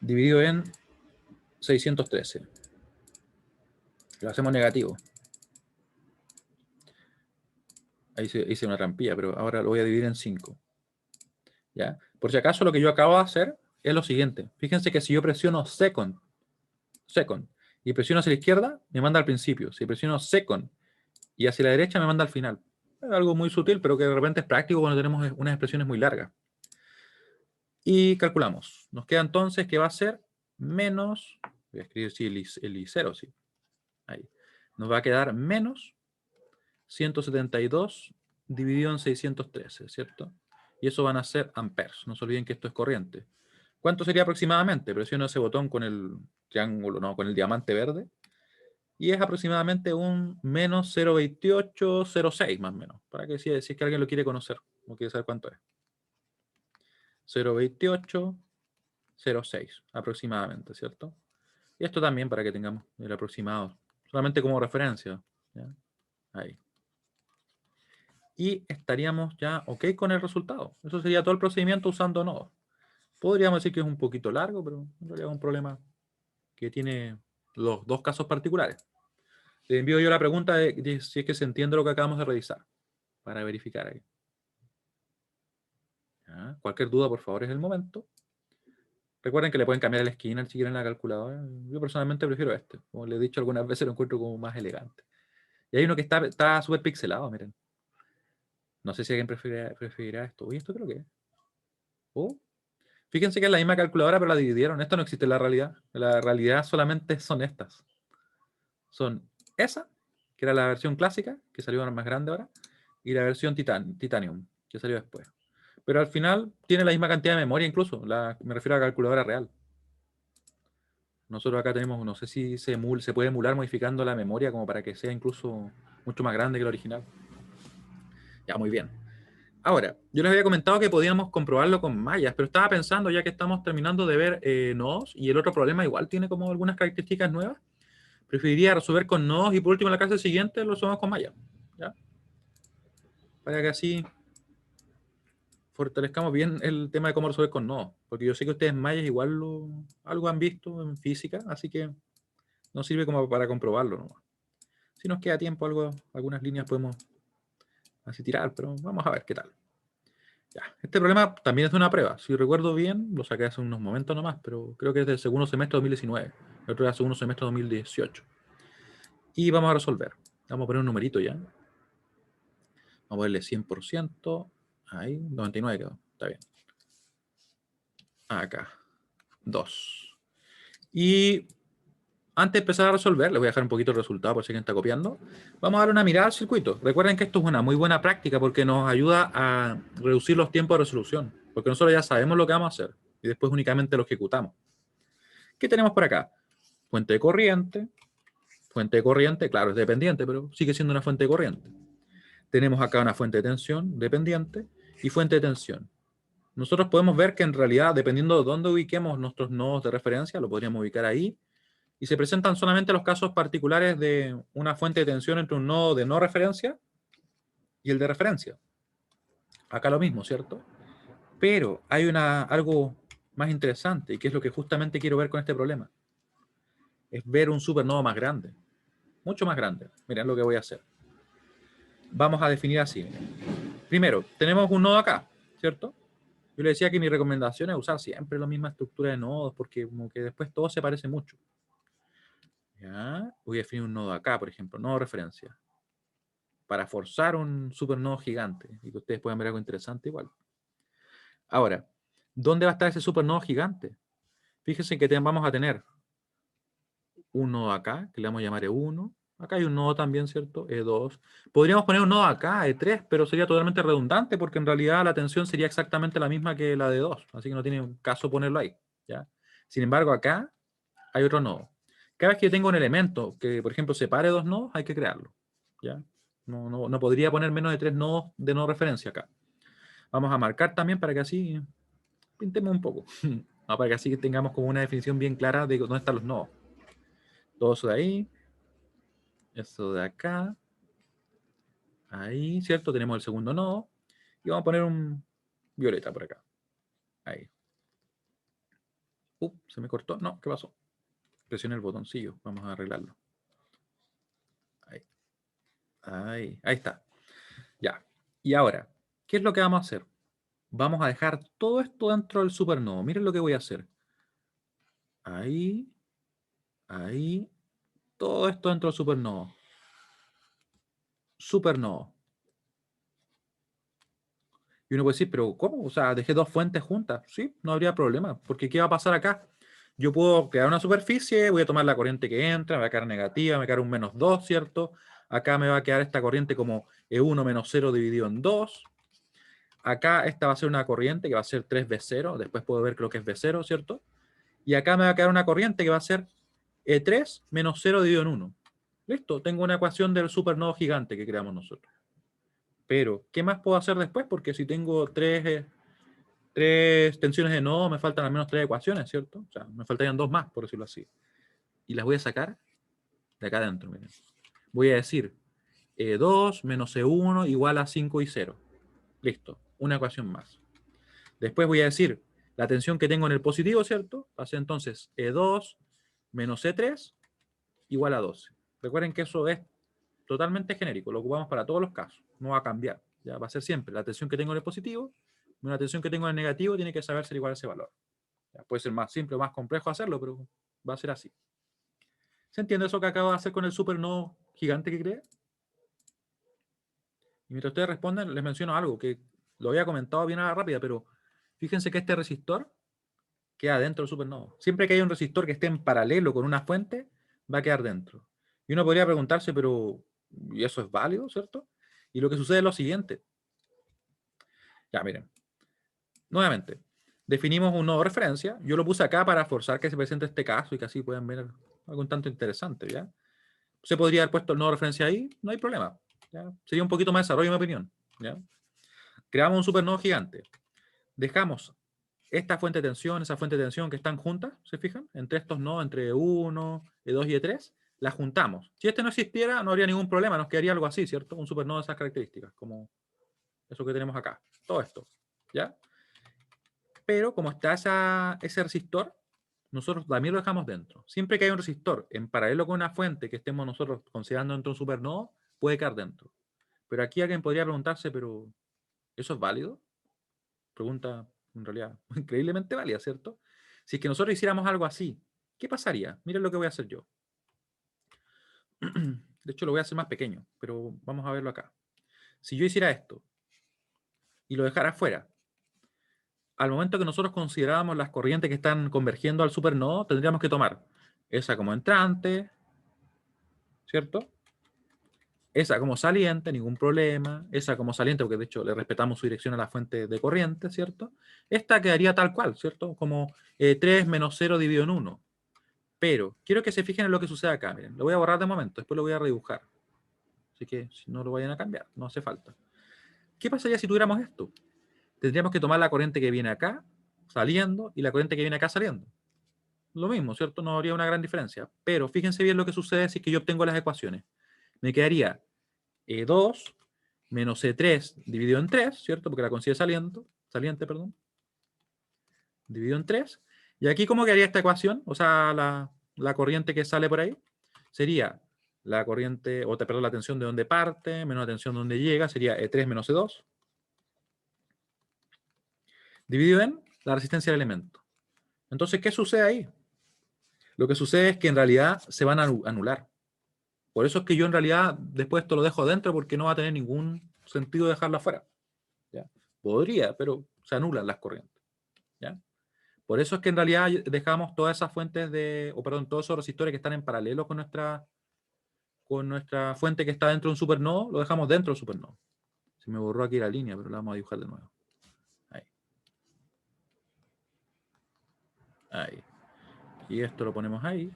Dividido en 613. Lo hacemos negativo. Ahí hice una trampilla, pero ahora lo voy a dividir en 5. ¿Ya? Por si acaso, lo que yo acabo de hacer es lo siguiente. Fíjense que si yo presiono second, y presiono hacia la izquierda, me manda al principio. Si presiono second y hacia la derecha, me manda al final. Es algo muy sutil, pero que de repente es práctico cuando tenemos unas expresiones muy largas. Y calculamos. Nos queda entonces que va a ser menos, voy a escribir sí, el I0, sí. Ahí. Nos va a quedar menos 172 dividido en 613, ¿cierto? Y eso van a ser amperes. No se olviden que esto es corriente. ¿Cuánto sería aproximadamente? Presiono ese botón con el triángulo, no, con el diamante verde. Y es aproximadamente un menos 0,2806 más o menos. Para que si es que alguien lo quiere conocer o quiere saber cuánto es. 0,2806 aproximadamente, ¿cierto? Y esto también para que tengamos el aproximado. Solamente como referencia. ¿Ya? Ahí. Y estaríamos ya ok con el resultado. Eso sería todo el procedimiento usando nodos. Podríamos decir que es un poquito largo, pero en realidad es un problema que tiene los dos casos particulares. Le envío yo la pregunta de si es que se entiende lo que acabamos de revisar, para verificar ahí. ¿Ya? Cualquier duda, por favor, es el momento. Recuerden que le pueden cambiar el esquina si quieren la calculadora. Yo personalmente prefiero este. Como les he dicho algunas veces, lo encuentro como más elegante. Y hay uno que está súper pixelado, miren. No sé si alguien preferirá esto. Uy, ¿esto creo que es? Oh. Fíjense que es la misma calculadora, pero la dividieron. Esto no existe en la realidad. La realidad solamente son estas. Son esa, que era la versión clásica, que salió más grande ahora, y la versión Titanium, que salió después. Pero al final tiene la misma cantidad de memoria incluso. Me refiero a la calculadora real. Nosotros acá tenemos, no sé si se puede emular modificando la memoria como para que sea incluso mucho más grande que la original. Ya, muy bien. Ahora, yo les había comentado que podíamos comprobarlo con mallas, pero estaba pensando, ya que estamos terminando de ver nodos, y el otro problema igual tiene como algunas características nuevas, preferiría resolver con nodos y por último en la clase siguiente lo resolvemos con mallas. ¿Ya? Para que así fortalezcamos bien el tema de cómo resolver con nodos, porque yo sé que ustedes mallas igual algo han visto en física, así que nos sirve como para comprobarlo nomás. Si nos queda tiempo, algunas líneas podemos así tirar, pero vamos a ver qué tal. Ya. Este problema también es de una prueba. Si recuerdo bien, lo saqué hace unos momentos nomás, pero creo que es del segundo semestre de 2019. El otro era segundo semestre de 2018. Y vamos a resolver. Vamos a poner un numerito ya. Vamos a ponerle 100%. Ahí, 99 quedó. Está bien. Acá. 2. Y antes de empezar a resolver, les voy a dejar un poquito el resultado por si alguien está copiando. Vamos a dar una mirada al circuito. Recuerden que esto es una muy buena práctica porque nos ayuda a reducir los tiempos de resolución. Porque nosotros ya sabemos lo que vamos a hacer y después únicamente lo ejecutamos. ¿Qué tenemos por acá? Fuente de corriente. Fuente de corriente, claro, es dependiente, pero sigue siendo una fuente de corriente. Tenemos acá una fuente de tensión dependiente y fuente de tensión. Nosotros podemos ver que en realidad, dependiendo de dónde ubiquemos nuestros nodos de referencia, lo podríamos ubicar ahí, y se presentan solamente los casos particulares de una fuente de tensión entre un nodo de no referencia y el de referencia. Acá lo mismo, ¿cierto? Pero hay algo más interesante, y que es lo que justamente quiero ver con este problema. Es ver un supernodo más grande, mucho más grande. Miren lo que voy a hacer. Vamos a definir así. Primero, tenemos un nodo acá, ¿cierto? Yo le decía que mi recomendación es usar siempre la misma estructura de nodos, porque como que después todo se parece mucho. ¿Ya? Voy a definir un nodo acá, por ejemplo, nodo de referencia, para forzar un supernodo gigante, y que ustedes puedan ver algo interesante igual. Ahora, ¿dónde va a estar ese supernodo gigante? Fíjense que vamos a tener un nodo acá, que le vamos a llamar E1. Acá hay un nodo también, ¿cierto? E2. Podríamos poner un nodo acá, E3, pero sería totalmente redundante porque en realidad la tensión sería exactamente la misma que la de 2, así que no tiene caso ponerlo ahí, ¿ya? Sin embargo, acá hay otro nodo. Cada vez que yo tengo un elemento que, por ejemplo, separe dos nodos, hay que crearlo, ¿ya? No podría poner menos de 3 nodos de no referencia acá. Vamos a marcar también para que así pintemos un poco, ¿no? Para que así tengamos como una definición bien clara de dónde están los nodos. Todo eso de ahí, eso de acá, ahí, ¿cierto? Tenemos el segundo nodo y vamos a poner un violeta por acá. Ahí. Se me cortó. No, ¿qué pasó? Presioné el botoncillo. Vamos a arreglarlo. Ahí está. Ya. Y ahora, ¿qué es lo que vamos a hacer? Vamos a dejar todo esto dentro del supernodo. Miren lo que voy a hacer. Ahí. Todo esto dentro del supernodo. Supernodo. Y uno puede decir, pero ¿cómo? O sea, dejé dos fuentes juntas. Sí, no habría problema. Porque ¿qué va a pasar acá? Yo puedo crear una superficie, voy a tomar la corriente que entra, me va a quedar negativa, me va a quedar un -2, ¿cierto? Acá me va a quedar esta corriente como E1 menos 0 dividido en 2. acá esta va a ser una corriente que va a ser 3V0, después puedo ver lo que es V0, ¿cierto? Y acá me va a quedar una corriente que va a ser E3 menos 0 dividido en 1. Listo, tengo una ecuación del supernodo gigante que creamos nosotros. Pero, ¿qué más puedo hacer después? Porque si tengo tres tensiones de nodo, me faltan al menos 3 ecuaciones, ¿cierto? O sea, me faltarían 2 más, por decirlo así. Y las voy a sacar de acá adentro, miren. Voy a decir E2 menos E1 igual a 5 y 0. Listo, una ecuación más. Después voy a decir la tensión que tengo en el positivo, ¿cierto? Va a ser entonces E2 menos E3 igual a 12. Recuerden que eso es totalmente genérico, lo ocupamos para todos los casos, no va a cambiar. Ya va a ser siempre la tensión que tengo en el positivo, una tensión que tengo en el negativo tiene que saber ser igual a ese valor. Ya, puede ser más simple o más complejo hacerlo, pero va a ser así. ¿Se entiende eso que acabo de hacer con el supernodo gigante que creé? Y mientras ustedes responden, les menciono algo que lo había comentado bien a la rápida, pero fíjense que este resistor queda dentro del supernodo. Siempre que haya un resistor que esté en paralelo con una fuente, va a quedar dentro. Y uno podría preguntarse, pero ¿y eso es válido, cierto? Y lo que sucede es lo siguiente. Ya, miren. Nuevamente, definimos un nodo de referencia. Yo lo puse acá para forzar que se presente este caso y que así puedan ver algo un tanto interesante, ¿ya? Se podría haber puesto el nodo de referencia ahí, no hay problema. ¿Ya? Sería un poquito más de desarrollo, en mi opinión. ¿Ya? Creamos un supernodo gigante. Dejamos esta fuente de tensión, esa fuente de tensión que están juntas, ¿se fijan? Entre estos nodos, entre E1, E2 y E3, las juntamos. Si este no existiera, no habría ningún problema, nos quedaría algo así, ¿cierto? Un supernodo de esas características, como eso que tenemos acá. Todo esto, ¿ya? Pero como está ese resistor, nosotros también lo dejamos dentro. Siempre que hay un resistor en paralelo con una fuente que estemos nosotros considerando dentro de un supernodo, puede quedar dentro. Pero aquí alguien podría preguntarse, ¿pero eso es válido? Pregunta en realidad increíblemente válida, ¿cierto? Si es que nosotros hiciéramos algo así, ¿qué pasaría? Miren lo que voy a hacer yo. De hecho, lo voy a hacer más pequeño, pero vamos a verlo acá. Si yo hiciera esto y lo dejara afuera, al momento que nosotros considerábamos las corrientes que están convergiendo al supernodo, tendríamos que tomar esa como entrante, ¿cierto? Esa como saliente, ningún problema. Esa como saliente, porque de hecho le respetamos su dirección a la fuente de corriente, ¿cierto? Esta quedaría tal cual, ¿cierto? Como 3 menos 0 dividido en 1. Pero quiero que se fijen en lo que sucede acá. Miren, lo voy a borrar de momento, después lo voy a redibujar. Así que si no lo vayan a cambiar, no hace falta. ¿Qué pasaría si tuviéramos esto? Tendríamos que tomar la corriente que viene acá saliendo y la corriente que viene acá saliendo. Lo mismo, ¿cierto? No habría una gran diferencia. Pero fíjense bien lo que sucede si es que yo obtengo las ecuaciones. Me quedaría E2 menos E3 dividido en 3, ¿cierto? Porque la consigue saliente, perdón. Dividido en 3. Y aquí, ¿cómo quedaría esta ecuación? O sea, la corriente que sale por ahí sería la corriente, perdón, la tensión de donde parte, menos la tensión de donde llega, sería E3 menos E2, dividido en la resistencia del elemento. Entonces, ¿qué sucede ahí? Lo que sucede es que en realidad se van a anular. Por eso es que yo en realidad después esto lo dejo dentro porque no va a tener ningún sentido dejarlo afuera. ¿Ya? Podría, pero se anulan las corrientes. ¿Ya? Por eso es que en realidad dejamos todas esas fuentes todos esos resistores que están en paralelo con nuestra fuente que está dentro de un supernodo, lo dejamos dentro del supernodo. Se me borró aquí la línea, pero la vamos a dibujar de nuevo. Ahí. Ahí. Y esto lo ponemos ahí.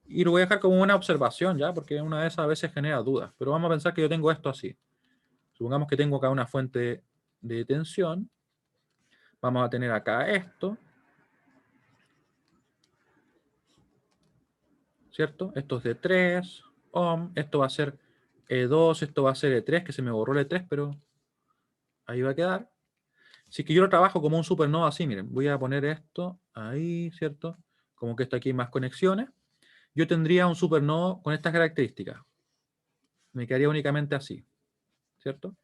Y lo voy a dejar como una observación, ¿ya? Porque una de esas a veces genera dudas. Pero vamos a pensar que yo tengo esto así. Supongamos que tengo acá una fuente de tensión. Vamos a tener acá esto. ¿Cierto? Esto es de 3 ohm. Esto va a ser E2, esto va a ser E3, que se me borró el E3, pero ahí va a quedar. Si es que yo lo trabajo como un supernodo así, miren, voy a poner esto ahí, ¿cierto? Como que esto aquí hay más conexiones. Yo tendría un supernodo con estas características. Me quedaría únicamente así, ¿cierto?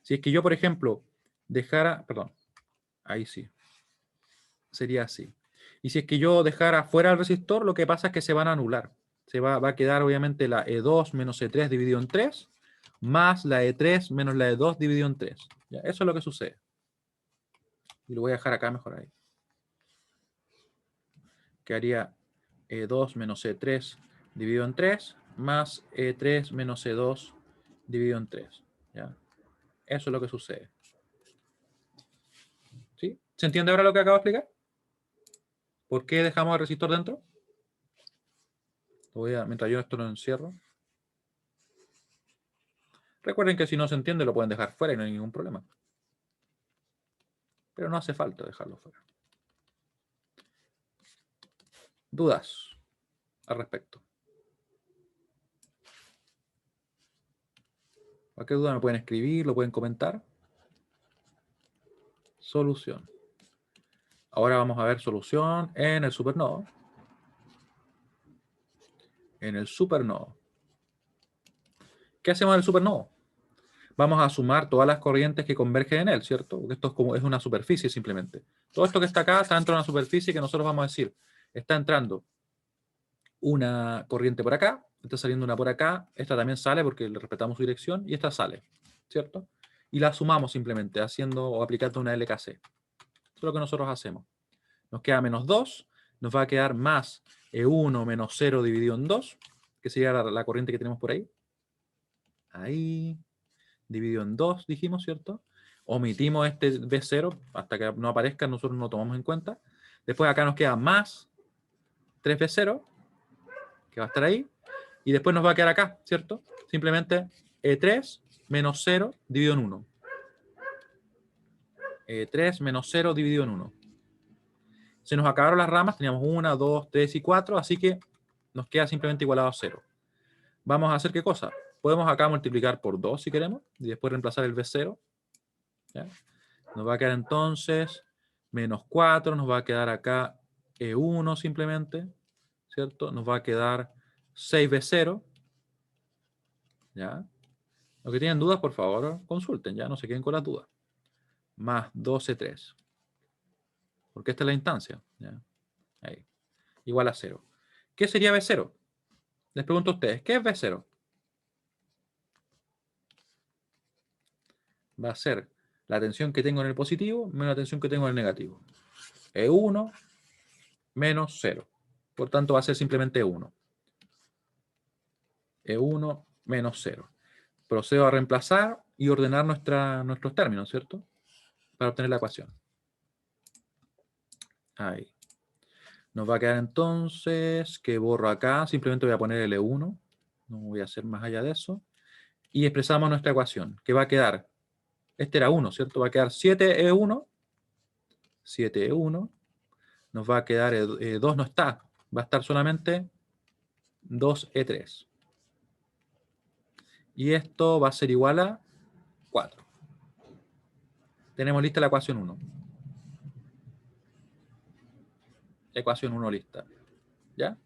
Si es que yo, por ejemplo, dejara, perdón, ahí sí, sería así. Y si es que yo dejara fuera el resistor, lo que pasa es que se van a anular. Va a quedar obviamente la E2 menos E3 dividido en 3, más la E3 menos la E2 dividido en 3. ¿Ya? Eso es lo que sucede. Y lo voy a dejar acá mejor ahí. Quedaría E2 menos E3 dividido en 3, más E3 menos E2 dividido en 3. ¿Ya? Eso es lo que sucede. ¿Sí? ¿Se entiende ahora lo que acabo de explicar? ¿Por qué dejamos el resistor dentro? Mientras yo esto lo encierro. Recuerden que si no se entiende lo pueden dejar fuera y no hay ningún problema. Pero no hace falta dejarlo fuera. ¿Dudas al respecto? ¿Cualquier duda me pueden escribir, lo pueden comentar? Solución. Ahora vamos a ver solución en el supernodo. En el supernodo. ¿Qué hacemos en el supernodo? Vamos a sumar todas las corrientes que convergen en él, ¿cierto? Porque esto es una superficie simplemente. Todo esto que está acá está dentro de una superficie que nosotros vamos a decir, está entrando una corriente por acá, está saliendo una por acá, esta también sale porque le respetamos su dirección, y esta sale, ¿cierto? Y la sumamos simplemente haciendo o aplicando una LKC. Eso es lo que nosotros hacemos. Nos queda menos 2, nos va a quedar más E1 menos 0 dividido en 2, que sería la corriente que tenemos por ahí. Ahí, dividido en 2, dijimos, ¿cierto? Omitimos este B0 hasta que no aparezca, nosotros no tomamos en cuenta. Después acá nos queda más 3B0, que va a estar ahí. Y después nos va a quedar acá, ¿cierto? Simplemente E3 menos 0 dividido en 1. E3 menos 0 dividido en 1. Se nos acabaron las ramas, teníamos 1, 2, 3 y 4, así que nos queda simplemente igualado a 0. Vamos a hacer ¿qué cosa? Podemos acá multiplicar por 2 si queremos, y después reemplazar el B0. ¿Ya? Nos va a quedar entonces menos 4, nos va a quedar acá E1 simplemente, ¿cierto? Nos va a quedar 6B0. ¿Ya? Los que tienen dudas, por favor, consulten, ya no se queden con las dudas. Más 12,3. Porque esta es la instancia. ¿Ya? Ahí. Igual a 0. ¿Qué sería B0? Les pregunto a ustedes, ¿qué es B0? Va a ser la tensión que tengo en el positivo menos la tensión que tengo en el negativo. E1 menos 0. Por tanto, va a ser simplemente E1. E1 menos 0. Procedo a reemplazar y ordenar nuestros términos, ¿cierto? Para obtener la ecuación. Ahí. Nos va a quedar entonces que borro acá. Simplemente voy a poner el E1. No voy a hacer más allá de eso. Y expresamos nuestra ecuación, que va a quedar, este era 1, ¿cierto? Va a quedar 7E1. 7E1. Nos va a quedar, 2 no está. Va a estar solamente 2E3. Y esto va a ser igual a 4. Tenemos lista la ecuación 1. Ecuación 1 lista. ¿Ya?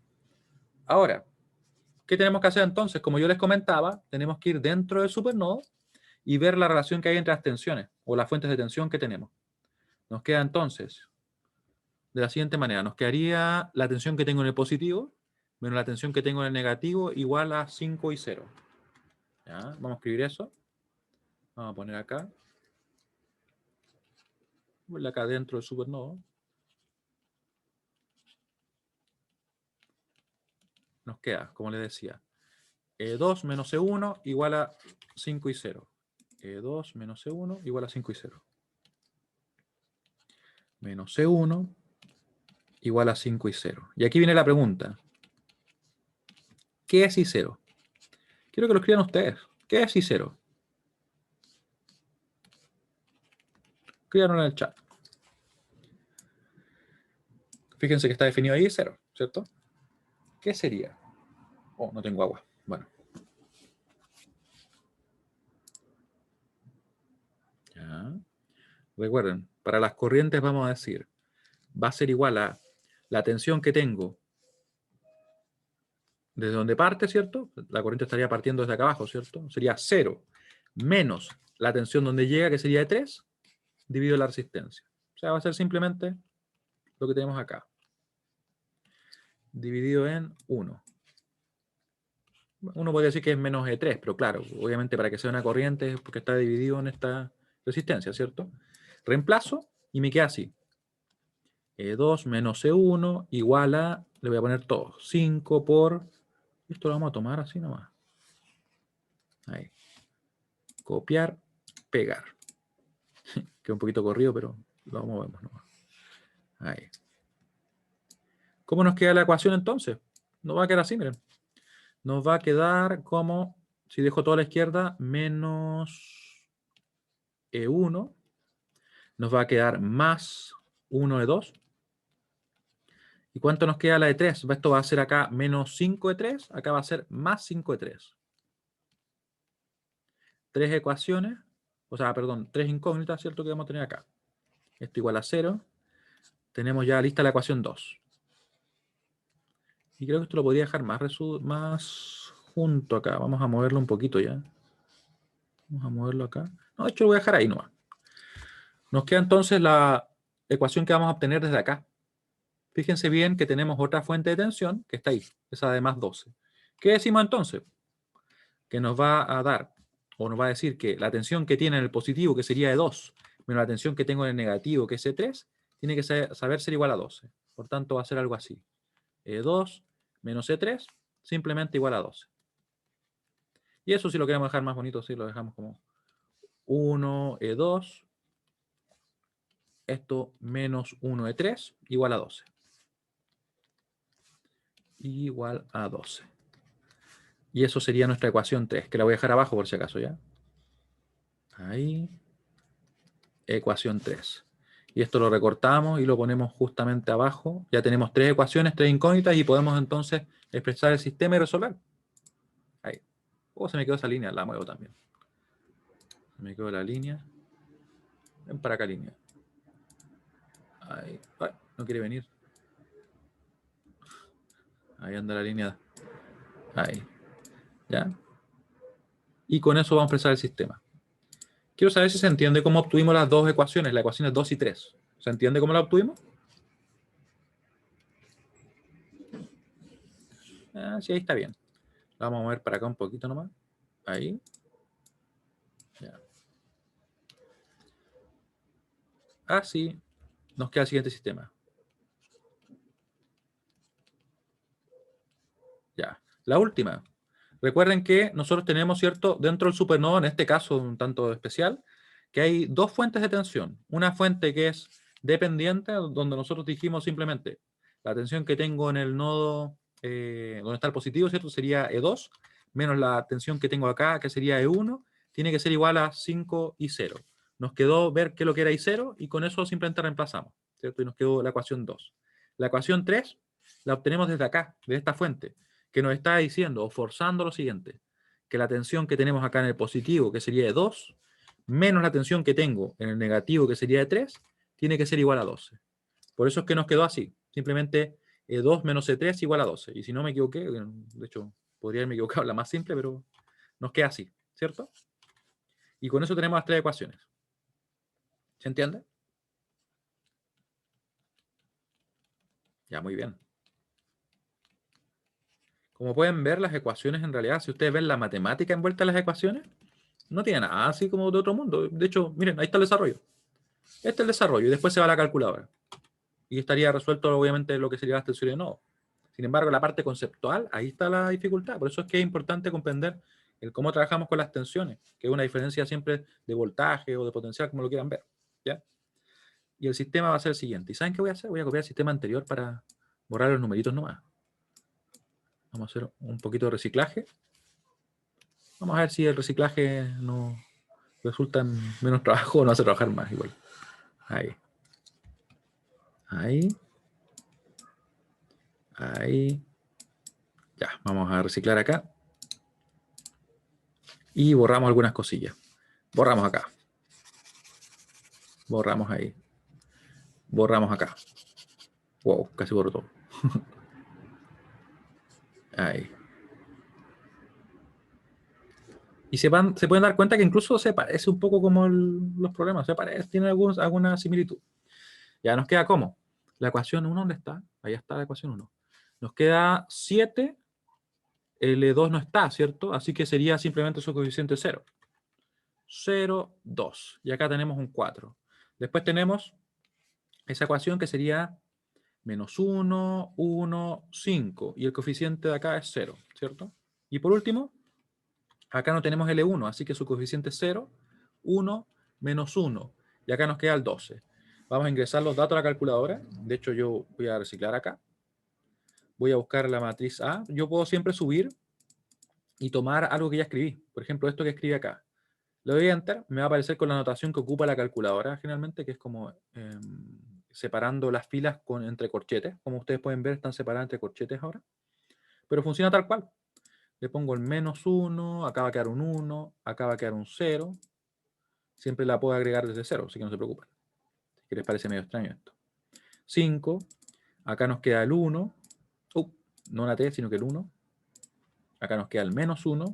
Ahora, ¿qué tenemos que hacer entonces? Como yo les comentaba, tenemos que ir dentro del supernodo y ver la relación que hay entre las tensiones o las fuentes de tensión que tenemos. Nos queda entonces de la siguiente manera. Nos quedaría la tensión que tengo en el positivo menos la tensión que tengo en el negativo igual a 5 y 0. ¿Ya? Vamos a escribir eso. Vamos a poner acá. Voy acá dentro del supernodo. Nos queda, como les decía, E2 menos E1 igual a 5 y 0. E2 menos E1 igual a 5 y 0. Menos E1 igual a 5 y 0. Y aquí viene la pregunta. ¿Qué es I0? Quiero que lo escriban ustedes. ¿Qué es I0? Escríbanlo en el chat. Fíjense que está definido ahí I0, ¿cierto? ¿Qué sería? Oh, no tengo agua. Bueno. Ya. Recuerden, para las corrientes vamos a decir, va a ser igual a la tensión que tengo desde donde parte, ¿cierto? La corriente estaría partiendo desde acá abajo, ¿cierto? Sería 0 menos la tensión donde llega, que sería de 3, dividido la resistencia. O sea, va a ser simplemente lo que tenemos acá. Dividido en 1. Uno podría decir que es menos E3, pero claro, obviamente para que sea una corriente es porque está dividido en esta resistencia, ¿cierto? Reemplazo y me queda así. E2 menos E1 igual a, le voy a poner todo, 5 por, esto lo vamos a tomar así nomás. Ahí. Copiar pegar. Queda un poquito corrido, pero lo movemos nomás. Ahí. ¿Cómo nos queda la ecuación entonces? Nos va a quedar así, miren. Nos va a quedar como, si dejo todo a la izquierda, menos E1. Nos va a quedar más 1E2. ¿Y cuánto nos queda la E3? Esto va a ser acá menos 5E3. Acá va a ser más 5E3. Tres ecuaciones. O sea, perdón, tres incógnitas, ¿cierto? Que vamos a tener acá. Esto igual a 0. Tenemos ya lista la ecuación 2. Y creo que esto lo podría dejar más junto acá. Vamos a moverlo un poquito ya. Vamos a moverlo acá. No, de hecho lo voy a dejar ahí nomás. Nos queda entonces la ecuación que vamos a obtener desde acá. Fíjense bien que tenemos otra fuente de tensión que está ahí. Esa de más 12. ¿Qué decimos entonces? Que nos va a dar, o nos va a decir que la tensión que tiene en el positivo, que sería de 2, menos la tensión que tengo en el negativo, que es E3, tiene que saber ser igual a 12. Por tanto, va a ser algo así. E2 menos E3, simplemente igual a 12. Y eso, si lo queremos dejar más bonito, sí lo dejamos como 1E2, esto menos 1E3, igual a 12. Igual a 12. Y eso sería nuestra ecuación 3, que la voy a dejar abajo por si acaso, ¿ya? Ahí. Ecuación 3. Y esto lo recortamos y lo ponemos justamente abajo. Ya tenemos tres ecuaciones, tres incógnitas, y podemos entonces expresar el sistema y resolver. Ahí. Oh, se me quedó esa línea, la muevo también. Se me quedó la línea. Ven para acá, línea. Ahí. Ay, no quiere venir. Ahí anda la línea. Ahí. ¿Ya? Y con eso vamos a expresar el sistema. Quiero saber si se entiende cómo obtuvimos las dos ecuaciones, las ecuaciones 2 y 3. ¿Se entiende cómo la obtuvimos? Ah, sí, ahí está bien. La vamos a mover para acá un poquito nomás. Ahí. Ya. Así nos queda el siguiente sistema. Ya. La última. Recuerden que nosotros tenemos, ¿cierto? Dentro del supernova, en este caso un tanto especial, que hay dos fuentes de tensión. Una fuente que es dependiente, donde nosotros dijimos simplemente la tensión que tengo en el nodo donde está el positivo, ¿cierto? Sería E2, menos la tensión que tengo acá, que sería E1, tiene que ser igual a 5 y 0. Nos quedó ver qué es lo que era I0 y con eso simplemente reemplazamos, ¿cierto? Y nos quedó la ecuación 2. La ecuación 3 la obtenemos desde acá, de esta fuente, que nos está diciendo o forzando lo siguiente, que la tensión que tenemos acá en el positivo, que sería de 2, menos la tensión que tengo en el negativo, que sería de 3, tiene que ser igual a 12. Por eso es que nos quedó así. Simplemente E2 menos E3 igual a 12. Y si no me equivoqué, de hecho, podría haberme equivocado la más simple, pero nos queda así, ¿cierto? Y con eso tenemos las tres ecuaciones. ¿Se entiende? Ya, muy bien. Como pueden ver, las ecuaciones en realidad, si ustedes ven la matemática envuelta en las ecuaciones, no tiene nada así como de otro mundo. De hecho, miren, ahí está el desarrollo. Este es el desarrollo y después se va a la calculadora. Y estaría resuelto, obviamente, lo que sería las tensiones de nodo. Sin embargo, la parte conceptual, ahí está la dificultad. Por eso es que es importante comprender el cómo trabajamos con las tensiones, que es una diferencia siempre de voltaje o de potencial, como lo quieran ver. ¿Ya? Y el sistema va a ser el siguiente. ¿Y saben qué voy a hacer? Voy a copiar el sistema anterior para borrar los numeritos nomás. Vamos a hacer un poquito de reciclaje. Vamos a ver si el reciclaje nos resulta en menos trabajo o nos hace trabajar más igual. Ahí. Ahí. Ahí. Ya, vamos a reciclar acá. Y borramos algunas cosillas. Borramos acá. Borramos ahí. Borramos acá. Wow, casi borro todo. Ahí. Y se pueden dar cuenta que incluso se parece un poco como los problemas. Se parece, tiene alguna similitud. Ya nos queda ¿cómo? La ecuación 1, ¿dónde está? Ahí está la ecuación 1. Nos queda 7. L2 no está, ¿cierto? Así que sería simplemente su coeficiente 0. 0, 2. Y acá tenemos un 4. Después tenemos esa ecuación que sería menos 1, 1, 5. Y el coeficiente de acá es 0, ¿cierto? Y por último, acá no tenemos L1, así que su coeficiente es 0. 1 menos 1. Y acá nos queda el 12. Vamos a ingresar los datos a la calculadora. De hecho, yo voy a reciclar acá. Voy a buscar la matriz A. Yo puedo siempre subir y tomar algo que ya escribí. Por ejemplo, esto que escribí acá. Le doy a Enter, me va a aparecer con la notación que ocupa la calculadora generalmente, que es como separando las filas entre corchetes. Como ustedes pueden ver, están separadas entre corchetes ahora. Pero funciona tal cual. Le pongo el menos 1, acá va a quedar un 1, acá va a quedar un 0. Siempre la puedo agregar desde 0, así que no se preocupen. Que les parece medio extraño esto. 5, acá nos queda el 1. No la T, sino que el 1. Acá nos queda el menos 1.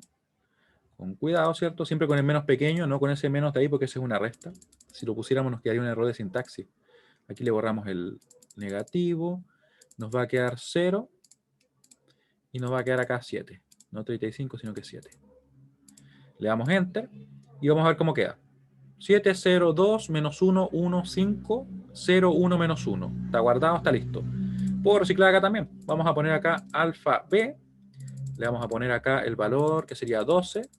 Con cuidado, ¿cierto? Siempre con el menos pequeño, no con ese menos de ahí, porque ese es una resta. Si lo pusiéramos nos quedaría un error de sintaxis. Aquí le borramos el negativo. Nos va a quedar 0. Y nos va a quedar acá 7. No 35, sino que 7. Le damos Enter. Y vamos a ver cómo queda. 7, 0, 2, menos 1, 1, 5, 0, 1, menos 1. Está guardado, está listo. Puedo reciclar acá también. Vamos a poner acá alfa B. Le vamos a poner acá el valor, que sería 12.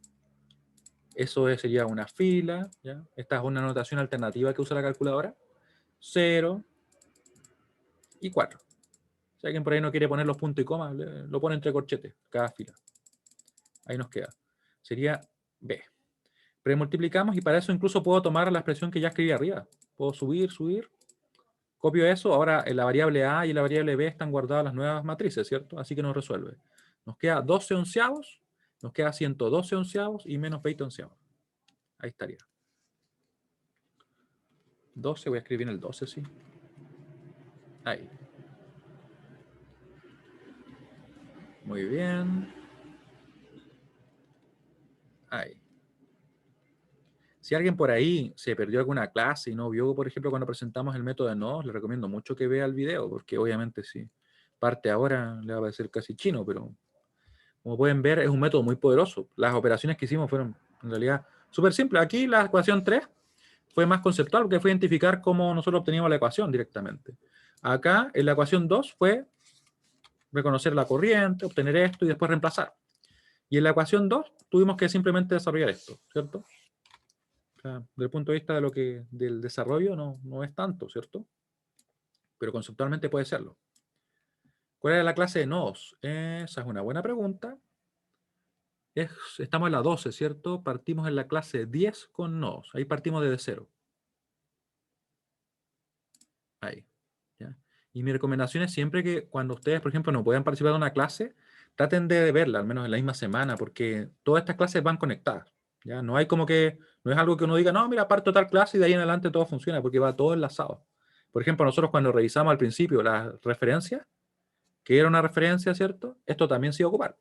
Eso sería una fila. ¿Ya? Esta es una notación alternativa que usa la calculadora. 0 y 4. Si alguien por ahí no quiere poner los puntos y comas, lo pone entre corchetes, cada fila. Ahí nos queda. Sería B. Premultiplicamos y para eso incluso puedo tomar la expresión que ya escribí arriba. Puedo subir, subir. Copio eso. Ahora en la variable A y la variable B están guardadas las nuevas matrices, ¿cierto? Así que nos resuelve. Nos queda 12 onceavos, nos queda 112 onceavos y menos 20 onceavos. Ahí estaría. 12, voy a escribir en el 12, sí. Ahí. Muy bien. Ahí. Si alguien por ahí se perdió alguna clase y no vio, por ejemplo, cuando presentamos el método de NOS, le recomiendo mucho que vea el video, porque obviamente si parte ahora le va a parecer casi chino, pero como pueden ver es un método muy poderoso. Las operaciones que hicimos fueron en realidad súper simples. Aquí la ecuación 3 fue más conceptual porque fue identificar cómo nosotros obteníamos la ecuación directamente. Acá en la ecuación 2 fue reconocer la corriente, obtener esto y después reemplazar. Y en la ecuación 2 tuvimos que simplemente desarrollar esto, ¿cierto? O sea, desde el punto de vista del desarrollo no es tanto, ¿cierto? Pero conceptualmente puede serlo. ¿Cuál era la clase de nodos? Esa es una buena pregunta. Estamos en la 12, ¿cierto? Partimos en la clase 10 con nodos. Ahí partimos desde 0. Ahí. ¿Ya? Y mi recomendación es siempre que cuando ustedes, por ejemplo, no puedan participar de una clase, traten de verla, al menos en la misma semana, porque todas estas clases van conectadas. ¿Ya? No hay como que, no es algo que uno diga, no, mira, parto tal clase y de ahí en adelante todo funciona, porque va todo enlazado. Por ejemplo, nosotros cuando revisamos al principio las referencias, que era una referencia, ¿cierto? Esto también se iba a ocupar.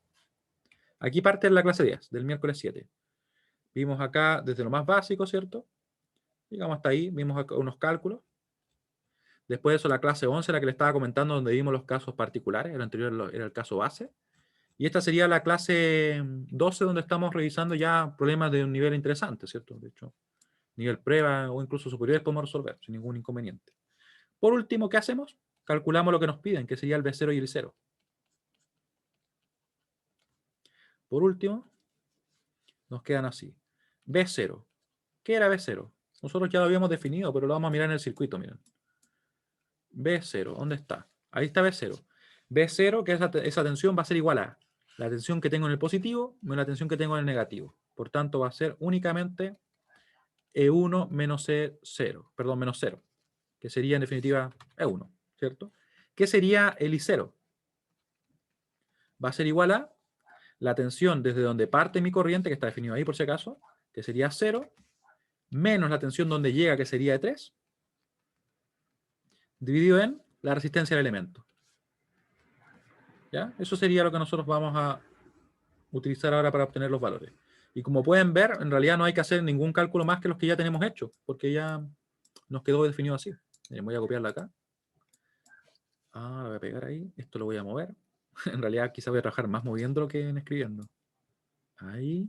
Aquí parte la clase 10, del miércoles 7. Vimos acá desde lo más básico, ¿cierto? Llegamos hasta ahí, vimos acá unos cálculos. Después de eso, la clase 11, la que le estaba comentando, donde vimos los casos particulares. El anterior era el caso base. Y esta sería la clase 12, donde estamos revisando ya problemas de un nivel interesante, ¿cierto? De hecho, nivel prueba o incluso superiores podemos resolver sin ningún inconveniente. Por último, ¿qué hacemos? Calculamos lo que nos piden, que sería el B0 y el 0. Por último, nos quedan así. B0. ¿Qué era B0? Nosotros ya lo habíamos definido, pero lo vamos a mirar en el circuito, miren. B0, ¿dónde está? Ahí está B0. B0, que esa tensión va a ser igual a la tensión que tengo en el positivo menos la tensión que tengo en el negativo. Por tanto, va a ser únicamente E1 menos E0, perdón, menos 0, que sería en definitiva E1, ¿cierto? ¿Qué sería el I0? Va a ser igual a la tensión desde donde parte mi corriente, que está definido ahí por si acaso, que sería 0, menos la tensión donde llega, que sería E3, dividido en la resistencia del elemento. ¿Ya? Eso sería lo que nosotros vamos a utilizar ahora para obtener los valores. Y como pueden ver, en realidad no hay que hacer ningún cálculo más que los que ya tenemos hechos, porque ya nos quedó definido así. Voy a copiarla acá. Lo voy a pegar ahí. Esto lo voy a mover. En realidad quizá voy a trabajar más moviéndolo que en escribiendo. Ahí.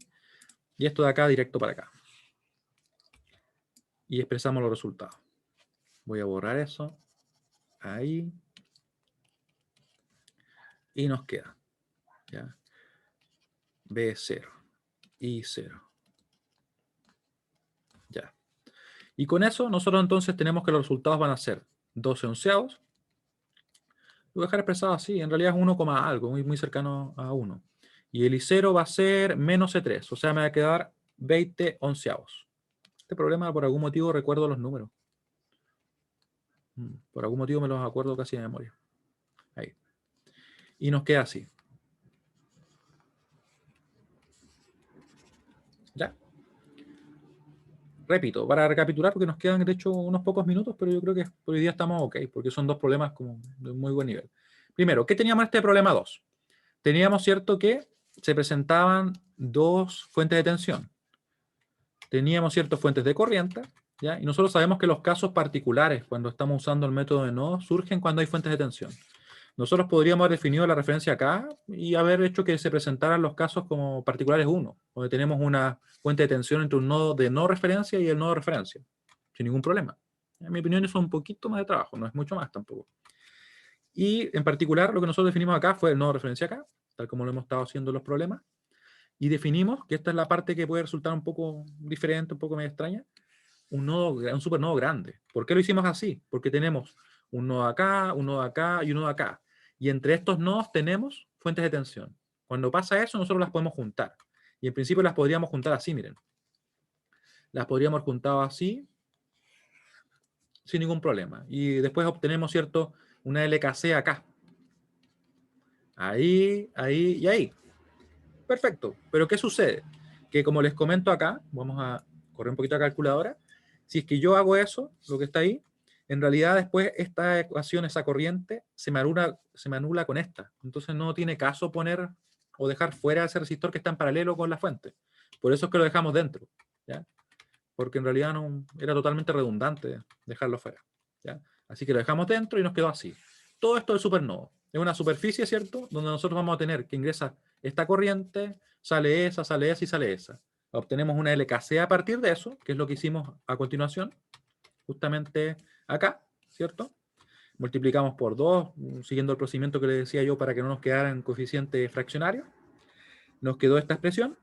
Y esto de acá directo para acá. Y expresamos los resultados. Voy a borrar eso. Ahí. Y nos queda. ¿Ya? B0. I0. Ya. Y con eso nosotros entonces tenemos que los resultados van a ser 12 onceavos. Lo voy a dejar expresado así, en realidad es 1, algo, muy, muy cercano a 1. Y el I0 va a ser menos C3, o sea, me va a quedar 20 onceavos. Este problema, por algún motivo, recuerdo los números. Por algún motivo me los acuerdo casi de memoria. Ahí. Y nos queda así. ¿Ya? Repito, para recapitular, porque nos quedan de hecho unos pocos minutos, pero yo creo que por hoy día estamos ok, porque son dos problemas como de muy buen nivel. Primero, ¿qué teníamos en este problema 2? Teníamos, cierto, que se presentaban dos fuentes de tensión. Teníamos ciertas fuentes de corriente, ¿ya? Y nosotros sabemos que los casos particulares, cuando estamos usando el método de nodo, surgen cuando hay fuentes de tensión. Nosotros podríamos haber definido la referencia acá y haber hecho que se presentaran los casos como particulares 1, donde tenemos una fuente de tensión entre un nodo de no referencia y el nodo de referencia, sin ningún problema. En mi opinión, eso es un poquito más de trabajo, no es mucho más tampoco. Y en particular, lo que nosotros definimos acá fue el nodo de referencia acá, tal como lo hemos estado haciendo en los problemas, y definimos que esta es la parte que puede resultar un poco diferente, un poco medio extraña, un supernodo grande. ¿Por qué lo hicimos así? Porque tenemos un nodo acá, un nodo acá y un nodo acá. Y entre estos nodos tenemos fuentes de tensión. Cuando pasa eso, nosotros las podemos juntar. Y en principio las podríamos juntar así, miren. Las podríamos juntar así, sin ningún problema. Y después obtenemos, ¿cierto?, una LKC acá. Ahí, ahí y ahí. Perfecto. Pero ¿qué sucede? Que como les comento acá, vamos a correr un poquito la calculadora, si es que yo hago eso, lo que está ahí, en realidad después esta ecuación, esa corriente, se me anula con esta. Entonces no tiene caso poner o dejar fuera ese resistor que está en paralelo con la fuente. Por eso es que lo dejamos dentro, ¿ya? Porque en realidad no, era totalmente redundante dejarlo fuera, ¿ya? Así que lo dejamos dentro y nos quedó así. Todo esto es supernodo. Es una superficie, ¿cierto?, donde nosotros vamos a tener que ingresa esta corriente, sale esa y sale esa. Obtenemos una LKC a partir de eso, que es lo que hicimos a continuación, justamente acá, ¿cierto? Multiplicamos por 2, siguiendo el procedimiento que les decía yo para que no nos quedaran coeficientes fraccionarios. Nos quedó esta expresión.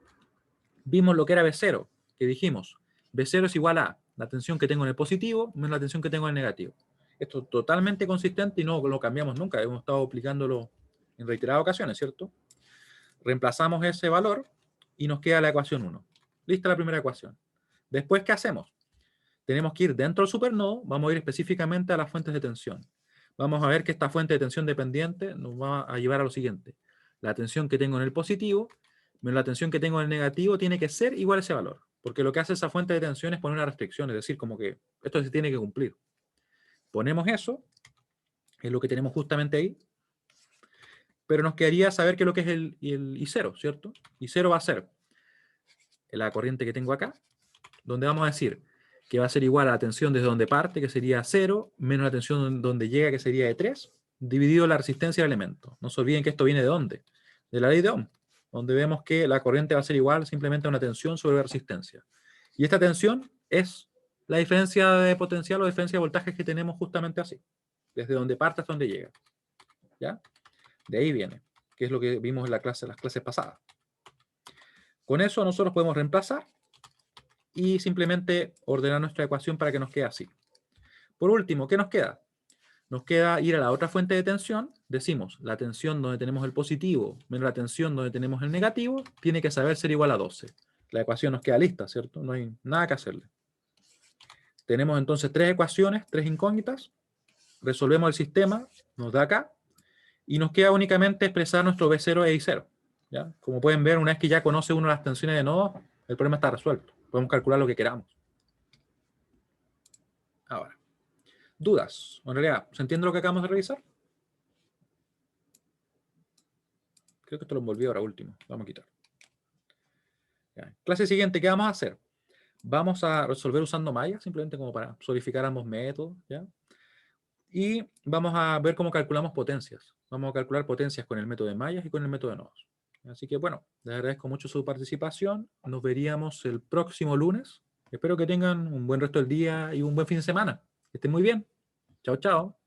Vimos lo que era B0, que dijimos, B0 es igual a la tensión que tengo en el positivo menos la tensión que tengo en el negativo. Esto es totalmente consistente y no lo cambiamos nunca, hemos estado aplicándolo en reiteradas ocasiones, ¿cierto? Reemplazamos ese valor y nos queda la ecuación 1. Lista la primera ecuación. Después, ¿qué hacemos? Tenemos que ir dentro del supernodo, vamos a ir específicamente a las fuentes de tensión. Vamos a ver que esta fuente de tensión dependiente nos va a llevar a lo siguiente. La tensión que tengo en el positivo menos la tensión que tengo en el negativo tiene que ser igual a ese valor. Porque lo que hace esa fuente de tensión es poner una restricción, es decir, como que esto se tiene que cumplir. Ponemos eso, es lo que tenemos justamente ahí, pero nos quedaría saber qué es lo que es el I0, ¿cierto? I0 va a ser la corriente que tengo acá, donde vamos a decir que va a ser igual a la tensión desde donde parte, que sería 0, menos la tensión donde llega, que sería de 3, dividido la resistencia del elemento. No se olviden que esto viene de dónde, de la ley de Ohm, donde vemos que la corriente va a ser igual simplemente a una tensión sobre la resistencia. Y esta tensión es la diferencia de potencial o diferencia de voltajes que tenemos justamente así, desde donde parte hasta donde llega. ¿Ya? De ahí viene, que es lo que vimos en las clases pasadas. Con eso nosotros podemos reemplazar y simplemente ordenar nuestra ecuación para que nos quede así. Por último, ¿qué nos queda? Nos queda ir a la otra fuente de tensión. Decimos, la tensión donde tenemos el positivo menos la tensión donde tenemos el negativo tiene que saber ser igual a 12. La ecuación nos queda lista, ¿cierto? No hay nada que hacerle. Tenemos entonces tres ecuaciones, tres incógnitas. Resolvemos el sistema, nos da acá, y nos queda únicamente expresar nuestro B0 e I0. ¿Ya? Como pueden ver, una vez que ya conoce uno las tensiones de nodos, el problema está resuelto. Podemos calcular lo que queramos. Ahora, dudas. En realidad, ¿se entiende lo que acabamos de revisar? Creo que esto lo envolví ahora último. Vamos a quitar. Ya. Clase siguiente, ¿qué vamos a hacer? Vamos a resolver usando malla, simplemente como para solidificar ambos métodos. ¿Ya? Y vamos a ver cómo calculamos potencias. Vamos a calcular potencias con el método de mallas y con el método de nodos. Así que bueno, les agradezco mucho su participación. Nos veríamos el próximo lunes. Espero que tengan un buen resto del día y un buen fin de semana. Que estén muy bien. Chao, chao.